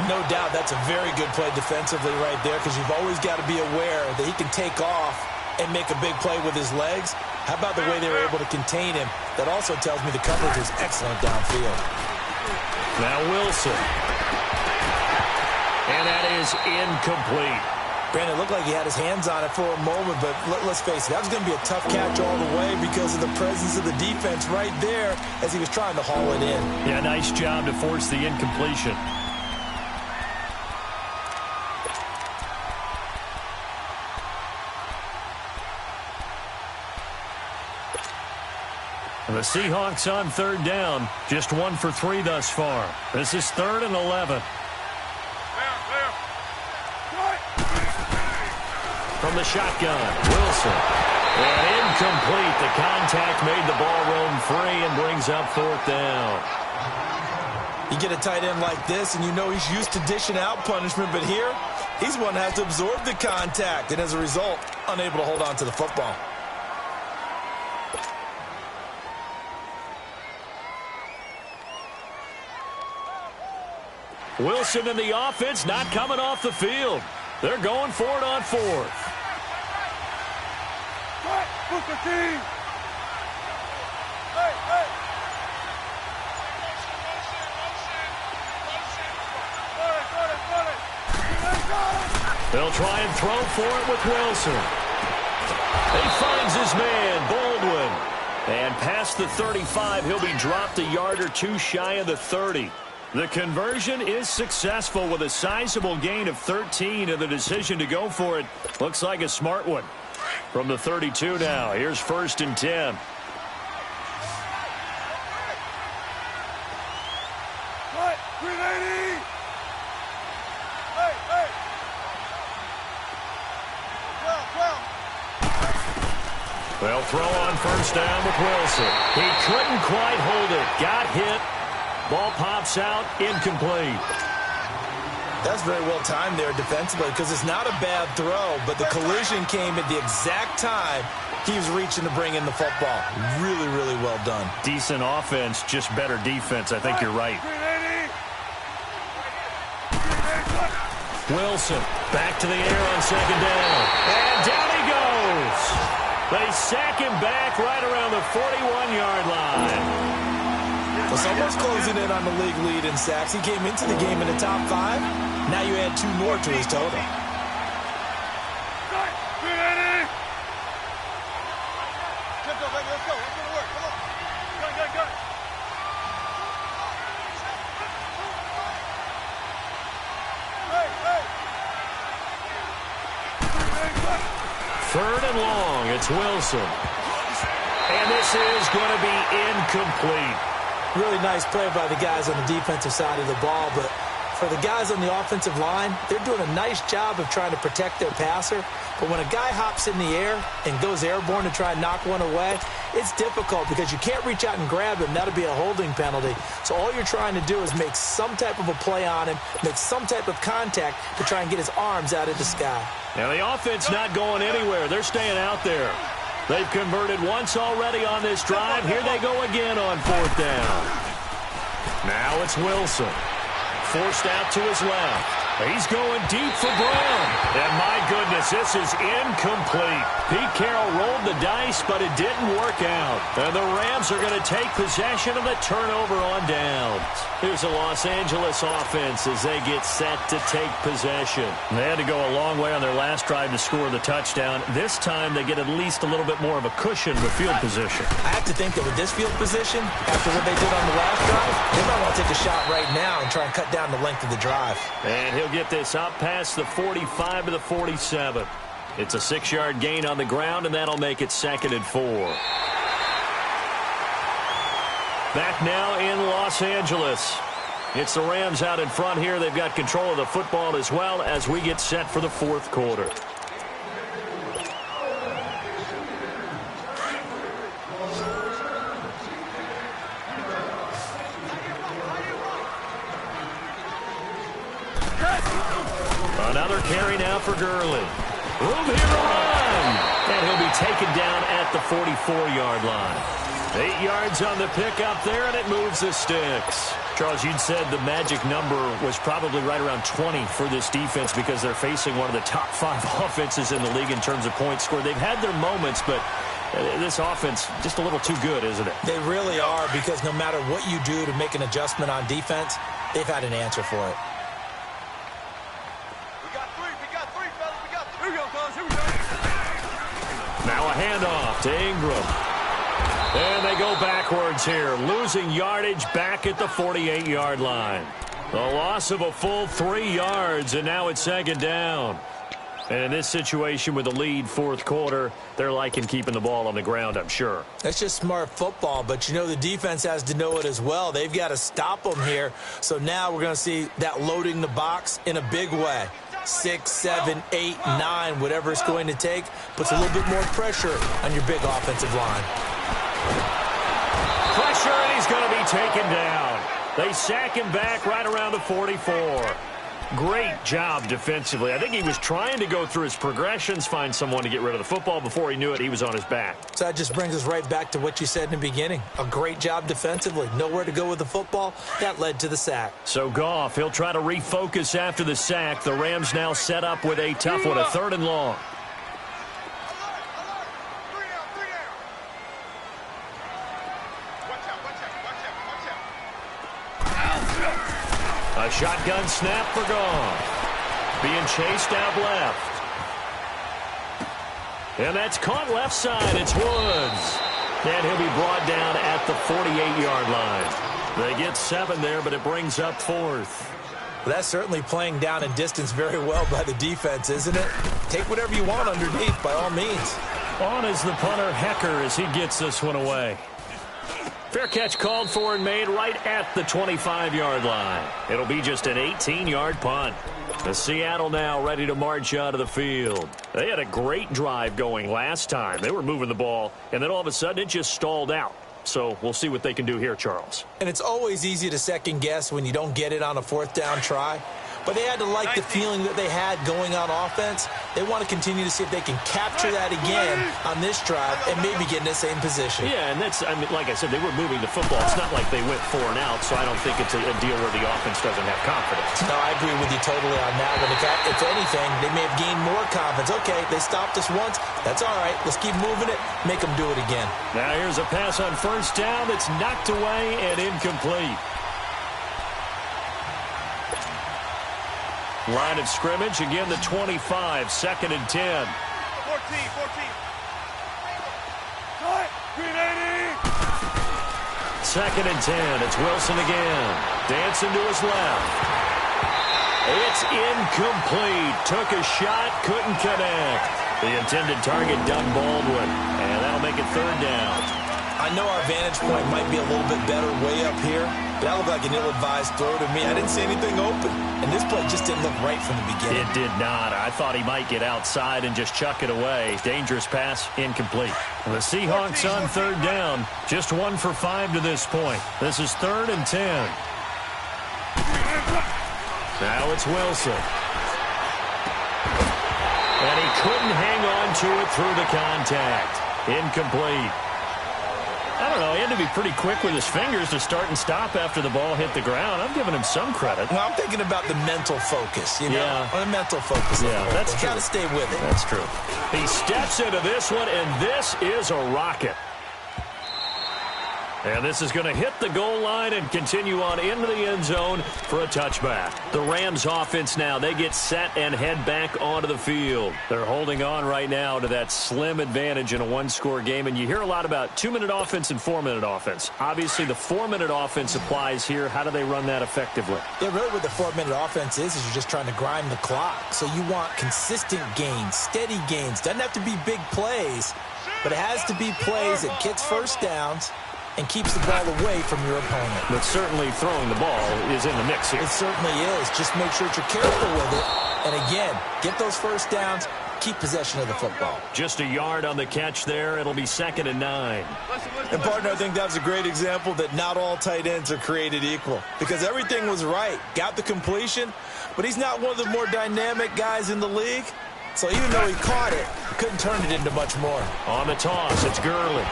No doubt that's a very good play defensively right there, because you've always got to be aware that he can take off and make a big play with his legs. How about the way they were able to contain him? That also tells me the coverage was excellent downfield. Now Wilson. And that is incomplete. Brandon, it looked like he had his hands on it for a moment, but let's face it, that was going to be a tough catch all the way because of the presence of the defense right there as he was trying to haul it in. Yeah, nice job to force the incompletion. The Seahawks on third down, just 1 for 3 thus far. This is 3rd and 11. From the shotgun, Wilson. And incomplete. The contact made the ball roam free and brings up 4th down. You get a tight end like this, and you know he's used to dishing out punishment, but here, he's one that has to absorb the contact, and as a result, unable to hold on to the football. Wilson and the offense not coming off the field. They're going for it on 4th. They'll try and throw for it with Wilson. He finds his man, Baldwin. And past the 35, he'll be dropped a yard or 2 shy of the 30. The conversion is successful with a sizable gain of 13, and the decision to go for it looks like a smart one. From the 32 now, here's 1st and 10. They'll throw on 1st down with Wilson. He couldn't quite hold it. Got hit. Ball pops out, incomplete. That's very well timed there defensively because it's not a bad throw, but the collision came at the exact time he was reaching to bring in the football. Really, really well done. Decent offense, just better defense. I think you're right. Wilson back to the air on 2nd down. And down he goes. They sack him back right around the 41-yard line. It's almost closing in on the league lead in sacks. He came into the game in the top 5. Now you add 2 more to his total. Third and long, it's Wilson. And this is going to be incomplete. Really nice play by the guys on the defensive side of the ball, but for the guys on the offensive line, they're doing a nice job of trying to protect their passer. But when a guy hops in the air and goes airborne to try and knock one away, it's difficult because you can't reach out and grab him. That'll be a holding penalty. So all you're trying to do is make some type of a play on him, make some type of contact to try and get his arms out of the sky. Now the offense not going anywhere. They're staying out there. They've converted once already on this drive. Here they go again on 4th down. Now it's Wilson. Forced out to his left. He's going deep for Brown. And my goodness, this is incomplete. Pete Carroll rolled the dice, but it didn't work out. And the Rams are going to take possession of the turnover on downs. Here's the Los Angeles offense as they get set to take possession. They had to go a long way on their last drive to score the touchdown. This time they get at least a little bit more of a cushion with field position. I have to think that with this field position, after what they did on the last drive, they might want to take a shot right now and try and cut down the length of the drive. And he'll get this up past the 45 to the 47. It's a 6-yard gain on the ground, and that'll make it 2nd and 4. Back now in Los Angeles. It's the Rams out in front here. They've got control of the football as well as we get set for the 4th quarter. Another carry now for Gurley. Room here to run. And he'll be taken down at the 44-yard line. 8 yards on the pickup there, and it moves the sticks. Charles, you'd said the magic number was probably right around 20 for this defense because they're facing one of the top 5 offenses in the league in terms of points scored. They've had their moments, but this offense just a little too good, isn't it? They really are, because no matter what you do to make an adjustment on defense, they've had an answer for it. We got three, fellas. We got three. Here we go, fellas. Here we go. Now a handoff to Ingram. And they go backwards here, losing yardage back at the 48-yard line. A loss of a full 3 yards, and now it's second down. And in this situation with the lead fourth quarter, they're liking keeping the ball on the ground, I'm sure. That's just smart football, but you know the defense has to know it as well. They've got to stop them here. So now we're going to see that loading the box in a big way. 6, 7, 8, 9, whatever it's going to take, puts a little bit more pressure on your big offensive line. Pressure, and he's going to be taken down. They sack him back right around the 44. Great job defensively. I think he was trying to go through his progressions, find someone to get rid of the football. Before he knew it, he was on his back. So that just brings us right back to what you said in the beginning. A great job defensively. Nowhere to go with the football. That led to the sack. So Goff, he'll try to refocus after the sack. The Rams now set up with a tough one, a 3rd and long. A shotgun snap for Goff. Being chased out left. And that's caught left side. It's Woods. And he'll be brought down at the 48-yard line. They get 7 there, but it brings up 4th. Well, that's certainly playing down in distance very well by the defense, isn't it? Take whatever you want underneath, by all means. On is the punter, Hecker, as he gets this one away. Fair catch called for and made right at the 25-yard line. It'll be just an 18-yard punt. The Seattle now ready to march out of the field. They had a great drive going last time. They were moving the ball, and then all of a sudden it just stalled out. So we'll see what they can do here, Charles. And it's always easy to second guess when you don't get it on a 4th down try. But they had to like the feeling that they had going on offense. They want to continue to see if they can capture that again on this drive and maybe get in the same position. Yeah, and that's, I mean, like I said, they were moving the football. It's not like they went 4 and out, so I don't think it's a deal where the offense doesn't have confidence. No, I agree with you totally on that one. If anything, they may have gained more confidence. Okay, they stopped us once. That's all right. Let's keep moving it. Make them do it again. Now here's a pass on 1st down that's knocked away and incomplete. Line of scrimmage, again the 25, 2nd and 10. 14. Green 80. 2nd and 10. It's Wilson again. Dancing to his left. It's incomplete. Took a shot, couldn't connect. The intended target, Doug Baldwin. And that'll make it 3rd down. I know our vantage point might be a little bit better way up here, but that looked like an ill-advised throw to me. I didn't see anything open, and this play just didn't look right from the beginning. It did not. I thought he might get outside and just chuck it away. Dangerous pass, incomplete. The Seahawks on 3rd down, just 1 for 5 to this point. This is 3rd and 10. Now it's Wilson. And he couldn't hang on to it through the contact. Incomplete. I don't know, he had to be pretty quick with his fingers to start and stop after the ball hit the ground. I'm giving him some credit. Well, I'm thinking about the mental focus, you know? Yeah. Or the mental focus. Yeah, that's true. Got to stay with it. That's true. He steps into this one, and this is a rocket. And this is going to hit the goal line and continue on into the end zone for a touchback. The Rams offense now, they get set and head back onto the field. They're holding on right now to that slim advantage in a one-score game. And you hear a lot about 2-minute offense and 4-minute offense. Obviously, the 4-minute offense applies here. How do they run that effectively? Yeah, really what the 4-minute offense is you're just trying to grind the clock. So you want consistent gains, steady gains. Doesn't have to be big plays, but it has to be plays that gets first downs and keeps the ball away from your opponent. But certainly throwing the ball is in the mix here. It certainly is. Just make sure that you're careful with it. And again, get those first downs, keep possession of the football. Just a yard on the catch there. It'll be 2nd and 9. And, partner, I think that's a great example that not all tight ends are created equal. Because everything was right. Got the completion, but he's not one of the more dynamic guys in the league. So even though he caught it, he couldn't turn it into much more. On the toss, it's Gurley.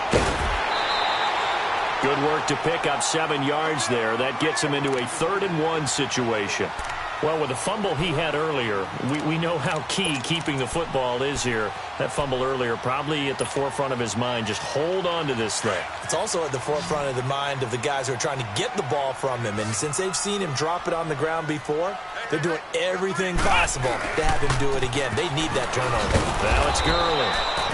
Good work to pick up 7 yards there. That gets him into a 3rd-and-1 situation. Well, with the fumble he had earlier, we know how key keeping the football is here. That fumble earlier probably at the forefront of his mind. Just hold on to this thing. It's also at the forefront of the mind of the guys who are trying to get the ball from him. And since they've seen him drop it on the ground before, they're doing everything possible to have him do it again. They need that turnover. Now it's Gurley.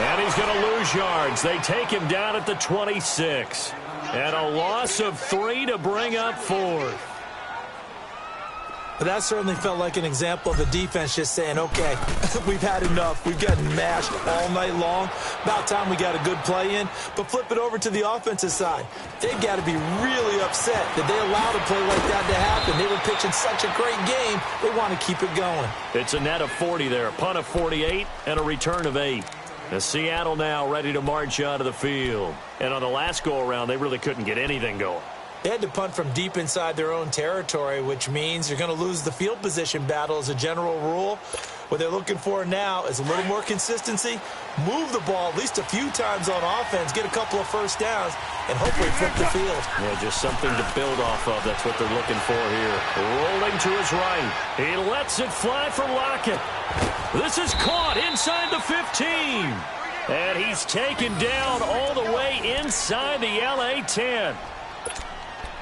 And he's going to lose yards. They take him down at the 26. And a loss of 3 to bring up 4th. But that certainly felt like an example of the defense just saying, okay, we've had enough. We've gotten mashed all night long. About time we got a good play in. But flip it over to the offensive side. They've got to be really upset that they allowed a play like that to happen. They were pitching such a great game. They want to keep it going. It's a net of 40 there. A punt of 48 and a return of 8. The Seattle now ready to march out of the field. And on the last go-around, they really couldn't get anything going. They had to punt from deep inside their own territory, which means you're going to lose the field position battle as a general rule. What they're looking for now is a little more consistency, move the ball at least a few times on offense, get a couple of first downs, and hopefully flip the field. Yeah, just something to build off of. That's what they're looking for here. Rolling to his right. He lets it fly for Lockett. This is caught inside the 15. And he's taken down all the way inside the LA 10.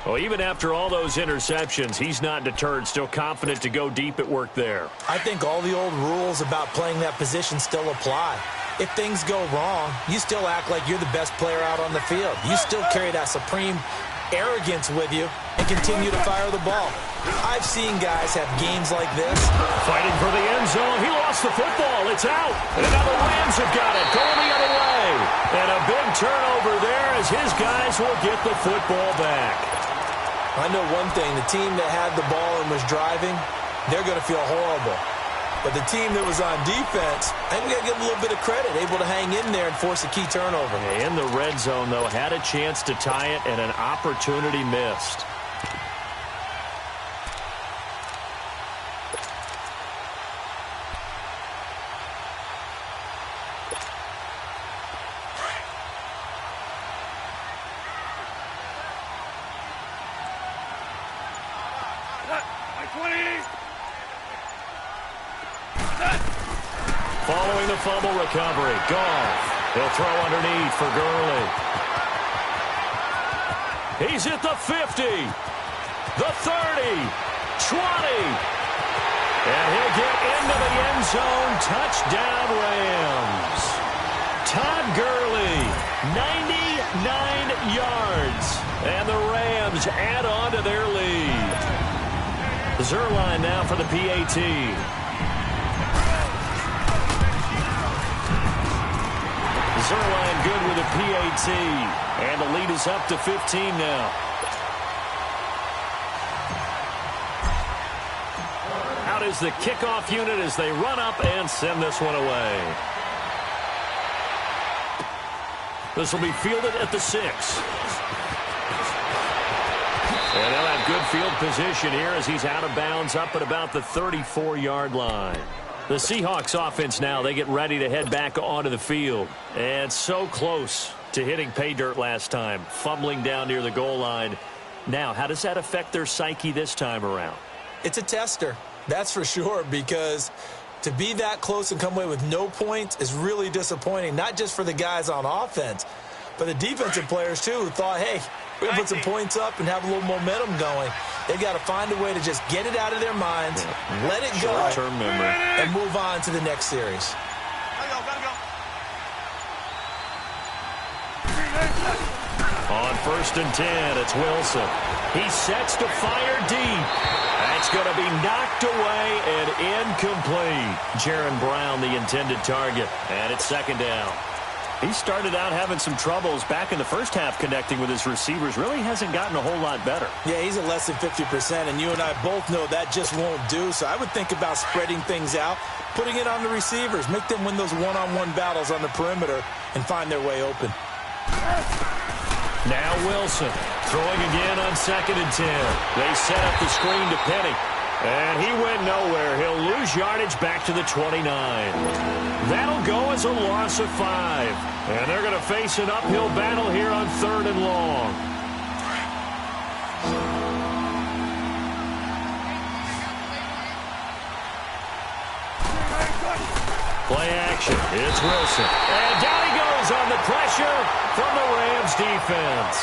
Well, even after all those interceptions, he's not deterred, still confident to go deep at work there. I think all the old rules about playing that position still apply. If things go wrong, you still act like you're the best player out on the field. You still carry that supreme arrogance with you and continue to fire the ball. I've seen guys have games like this. Fighting for the end zone. He lost the football. It's out. And now the Rams have got it. Going the other way. And a big turnover there as his guys will get the football back. I know one thing, the team that had the ball and was driving, they're going to feel horrible. But the team that was on defense, I think we got to give them a little bit of credit, able to hang in there and force a key turnover. In the red zone, though, had a chance to tie it and an opportunity missed. Following the fumble recovery, Goff. He'll throw underneath for Gurley. He's at the 50, the 30, 20. And he'll get into the end zone. Touchdown, Rams. Todd Gurley, 99 yards. And the Rams add on to their lead. Zerline now for the PAT. Zerline good with a PAT. And the lead is up to 15 now. Out is the kickoff unit as they run up and send this one away. This will be fielded at the 6. And they'll have good field position here as he's out of bounds up at about the 34-yard line. The Seahawks offense now, they get ready to head back onto the field. And so close to hitting pay dirt last time, fumbling down near the goal line. Now, how does that affect their psyche this time around? It's a tester, that's for sure, because to be that close and come away with no points is really disappointing, not just for the guys on offense, but the defensive players, too, who thought, hey, we're going to put some points up and have a little momentum going. They've got to find a way to just get it out of their minds, let it go, short-term memory, and move on to the next series. On 1st and 10, it's Wilson. He sets to fire deep. That's going to be knocked away and incomplete. Jaron Brown, the intended target. And it's 2nd down. He started out having some troubles back in the first half connecting with his receivers. Really hasn't gotten a whole lot better. Yeah, he's at less than 50%, and you and I both know that just won't do. So I would think about spreading things out, putting it on the receivers, make them win those one-on-one battles on the perimeter and find their way open. Now Wilson throwing again on 2nd and 10. They set up the screen to Penny. And he went nowhere. He'll lose yardage back to the 29. That'll go as a loss of 5. And they're going to face an uphill battle here on 3rd and long. Play action. It's Wilson. And down he goes on the pressure from the Rams defense.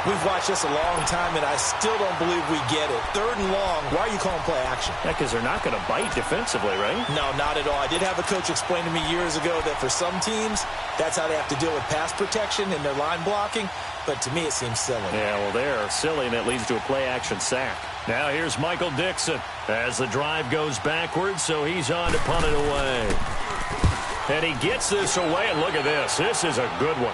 We've watched this a long time, and I still don't believe we get it. 3rd and long, why are you calling play action? Yeah, because they're not going to bite defensively, right? No, not at all. I did have a coach explain to me years ago that for some teams, that's how they have to deal with pass protection and their line blocking. But to me, it seems silly. Yeah, well, they're silly, and it leads to a play-action sack. Now here's Michael Dixon as the drive goes backwards, so he's on to punt it away. And he gets this away, and look at this. This is a good one.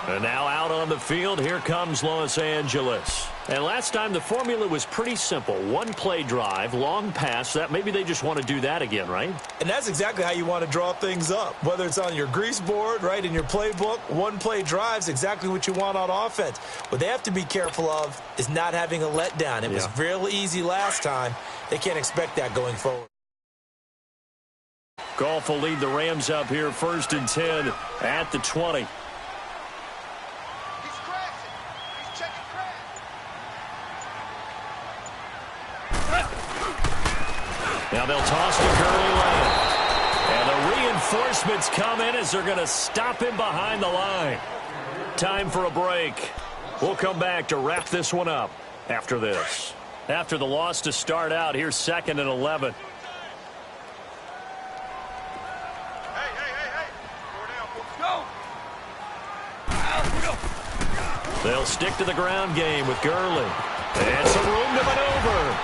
And now out on the field, here comes Los Angeles. And last time the formula was pretty simple. 1-play drive, long pass. That maybe they just want to do that again, right? And that's exactly how you want to draw things up. Whether it's on your grease board, right, in your playbook, 1-play drive's exactly what you want on offense. What they have to be careful of is not having a letdown. It was real easy last time. They can't expect that going forward. Goff will lead the Rams up here 1st and 10 at the 20. Now they'll toss to Gurley left. And the reinforcements come in as they're going to stop him behind the line. Time for a break. We'll come back to wrap this one up after this. After the loss to start out, here's 2nd and 11. They'll stick to the ground game with Gurley. And some room to maneuver.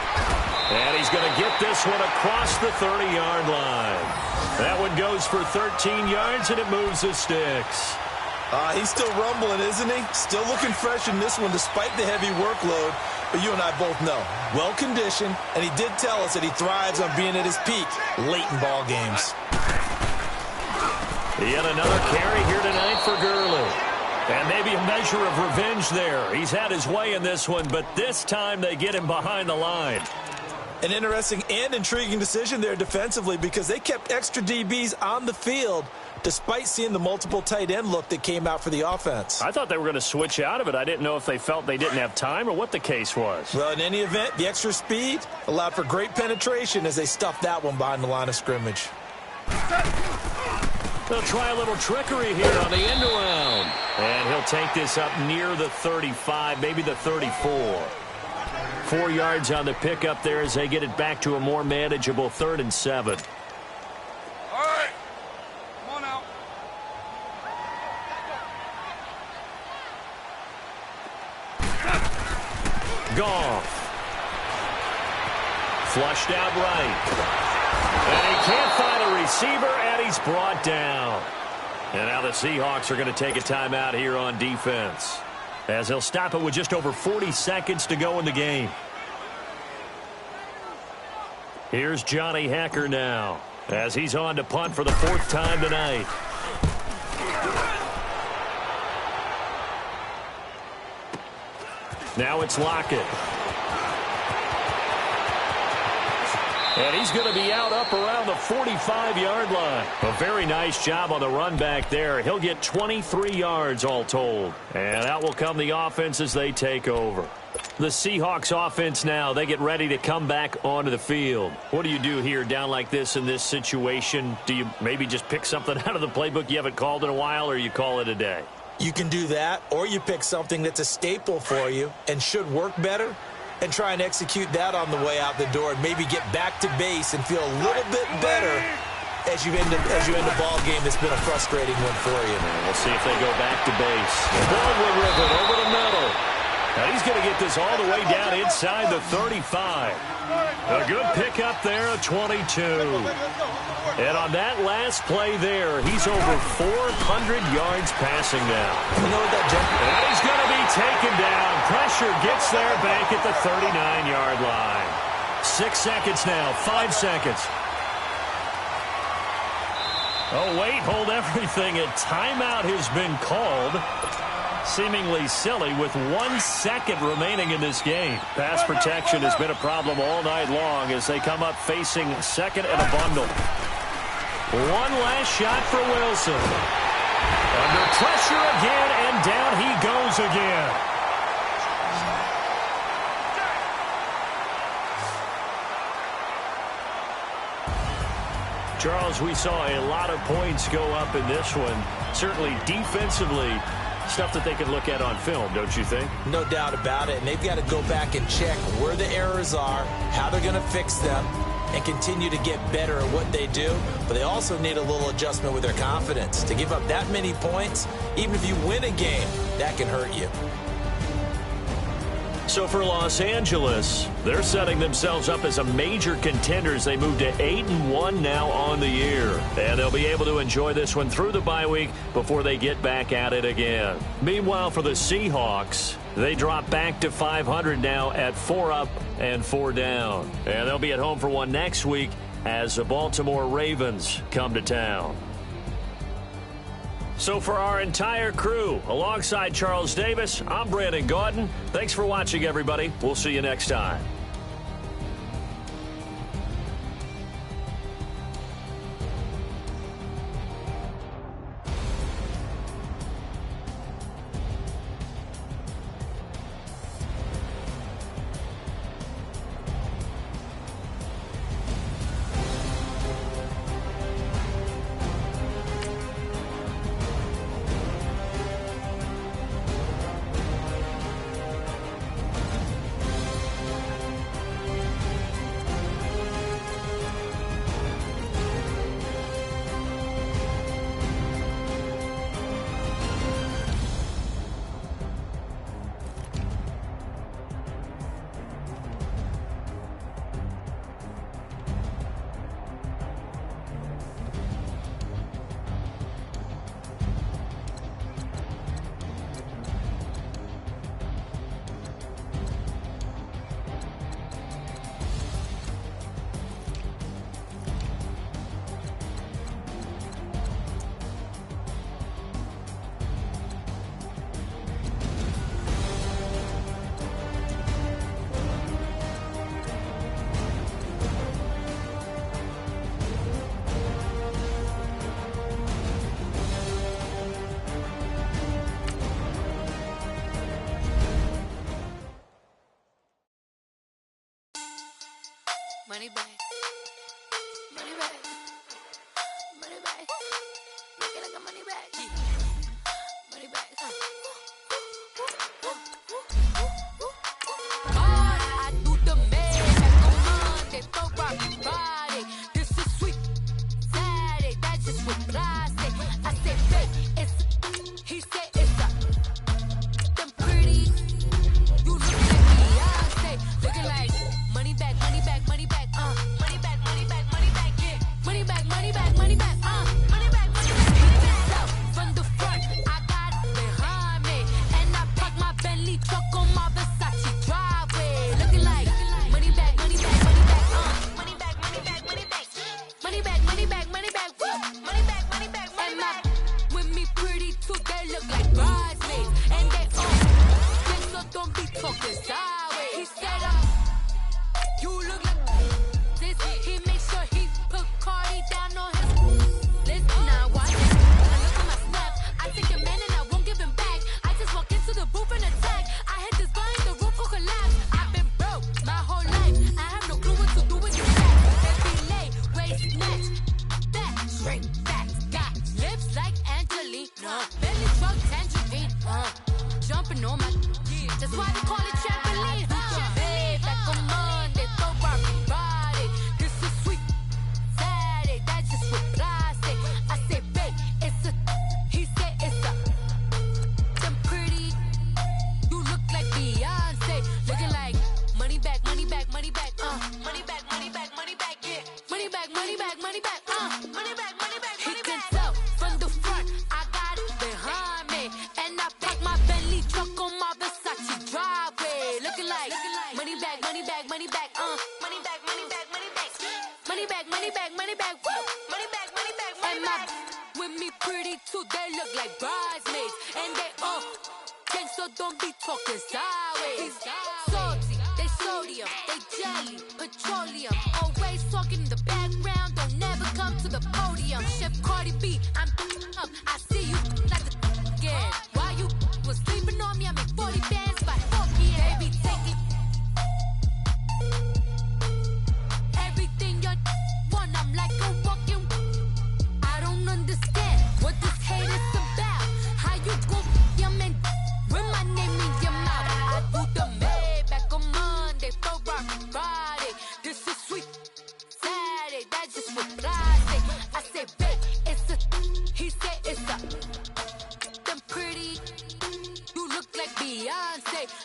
And he's going to get this one across the 30-yard line. That one goes for 13 yards, and it moves the sticks. He's still rumbling, isn't he? Still looking fresh in this one despite the heavy workload. But you and I both know, well-conditioned, and he did tell us that he thrives on being at his peak late in ball games. Yet another carry here tonight for Gurley. And maybe a measure of revenge there. He's had his way in this one, but this time they get him behind the line. An interesting and intriguing decision there defensively because they kept extra DBs on the field despite seeing the multiple tight end look that came out for the offense. I thought they were going to switch out of it. I didn't know if they felt they didn't have time or what the case was. Well, in any event, the extra speed allowed for great penetration as they stuffed that one behind the line of scrimmage. They'll try a little trickery here on the end around. And he'll take this up near the 35, maybe the 34. 4 yards on the pickup there as they get it back to a more manageable 3rd and 7. All right. Come on now. Goff. Flushed out right. And he can't find a receiver, and he's brought down. And now the Seahawks are going to take a timeout here on defense, as they'll stop it with just over 40 seconds to go in the game. Here's Johnny Hacker now, as he's on to punt for the 4th time tonight. Now it's Lockett. And he's going to be out up around the 45-yard line. A very nice job on the run back there. He'll get 23 yards all told. And out will come the offense as they take over. The Seahawks offense now, they get ready to come back onto the field. What do you do here down like this in this situation? Do you maybe just pick something out of the playbook you haven't called in a while, or you call it a day? You can do that, or you pick something that's a staple for you and should work better, and try and execute that on the way out the door and maybe get back to base and feel a little bit better as you end a ball game that's been a frustrating one for you. We'll see if they go back to base. Baldwin with it over the middle. And he's going to get this all the way down inside the 35. A good pickup there at 22. And on that last play there, he's over 400 yards passing now. You know that jump? And he's going to be taken down. Pressure gets there back at the 39-yard line. 6 seconds now. 5 seconds. Oh, wait, hold everything. A timeout has been called. Seemingly silly with 1 second remaining in this game. Pass protection has been a problem all night long as they come up facing 2nd and a bundle. One last shot for Wilson. Under pressure again, and down he goes again. Charles, we saw a lot of points go up in this one. Certainly defensively, stuff that they can look at on film, don't you think? No doubt about it. And they've got to go back and check where the errors are, how they're going to fix them, and continue to get better at what they do. But they also need a little adjustment with their confidence. To give up that many points, even if you win a game, that can hurt you. So for Los Angeles, they're setting themselves up as a major contender as they move to 8-1 now on the year. And they'll be able to enjoy this one through the bye week before they get back at it again. Meanwhile, for the Seahawks, they drop back to 500 now at 4 up and 4 down. And they'll be at home for one next week as the Baltimore Ravens come to town. So for our entire crew, alongside Charles Davis, I'm Brandon Gaudin. Thanks for watching, everybody. We'll see you next time. Money back. Money back. Money back. Make it like a money back. Money back. I do the math like on Monday, throw rock Friday. This is sweet Saturday, that's just what plastic. I said, babe, it's, he said it's a, them pretty. You look like Beyonce, looking like money back, money back, money back, money back, money back, money back, yeah. Money back, money back, money back, money back, money back. Hit this out from the front, I got it behind me, and I park my Bentley truck on my Versace driveway, looking like money back, money back, money back, money back, money back, money back, money back, money back, money back, woo, money back, money back, money back. With me pretty too, they look like bridesmaids, and they all, so don't be talking sideways. He said you look like this. He made sure he put Cardi down on his list. Now watch it. When I look at my snap, I take a man and I won't give him back. I just walk into the booth and attack. I hit this guy in the roof will collapse. I've been broke my whole life. I have no clue what to do with your back. Every lay, waist, snatch, back, straight back. Got lips like Angelina, belly truck tangerine. Jumping on my, that's why they call it trampoline. Babe, like a Monday, throw rock Friday. This is sweet Saturday, that's just with plastic. I said, babe, it's a, he said it's a, them pretty. You look like Beyonce, looking like money back, money back, money back, money back, money back, money back, yeah. Money back, money back, money back, money back, money back. He can tell from the front, I got it behind me, and I pack my Bentley truck on my Versace driveway, looking like money back, money back, money back, money back, money back, money back, money back, money back, money back, woo, money back, money back, money back. With me pretty too, they look like bridesmaids, and they all gang, so don't be talking sideways. Salty, they sodium, they jelly, petroleum, always talking in the background, don't never come to the podium. Chef Cardi B, I'm up, I see you like the again. Why you was sleeping on me? I make 40 bands by 4 p.m. Baby, take it. Everything you want, I'm like a walking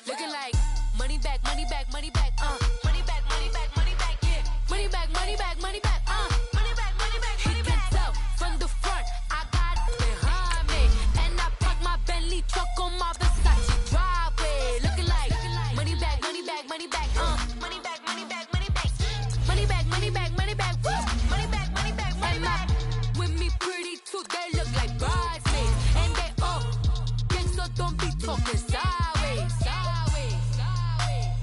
Looking like money back, money back, money back, money back, money back, money back, yeah. Money back, money back, money back, money back, money back, money back. He can tell from the front, I got it behind me. And I park my Bentley truck on my Versace driveway. Looking like money back, money back, money back, money back, money back, money back. Money back, money back, money back, woo. Money back, money back, money back. With me pretty too, they look like bridesmaids. And they all gang, so don't be talking sideways, sideways, sideways.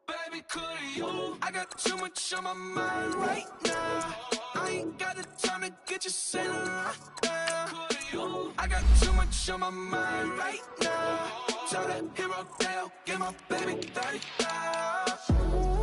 Baby, could you? I got too much on my mind right now. I ain't got the time to get you sailing right now. Could you? I got too much on my mind right now. Tell that hero Dale, get my baby 35.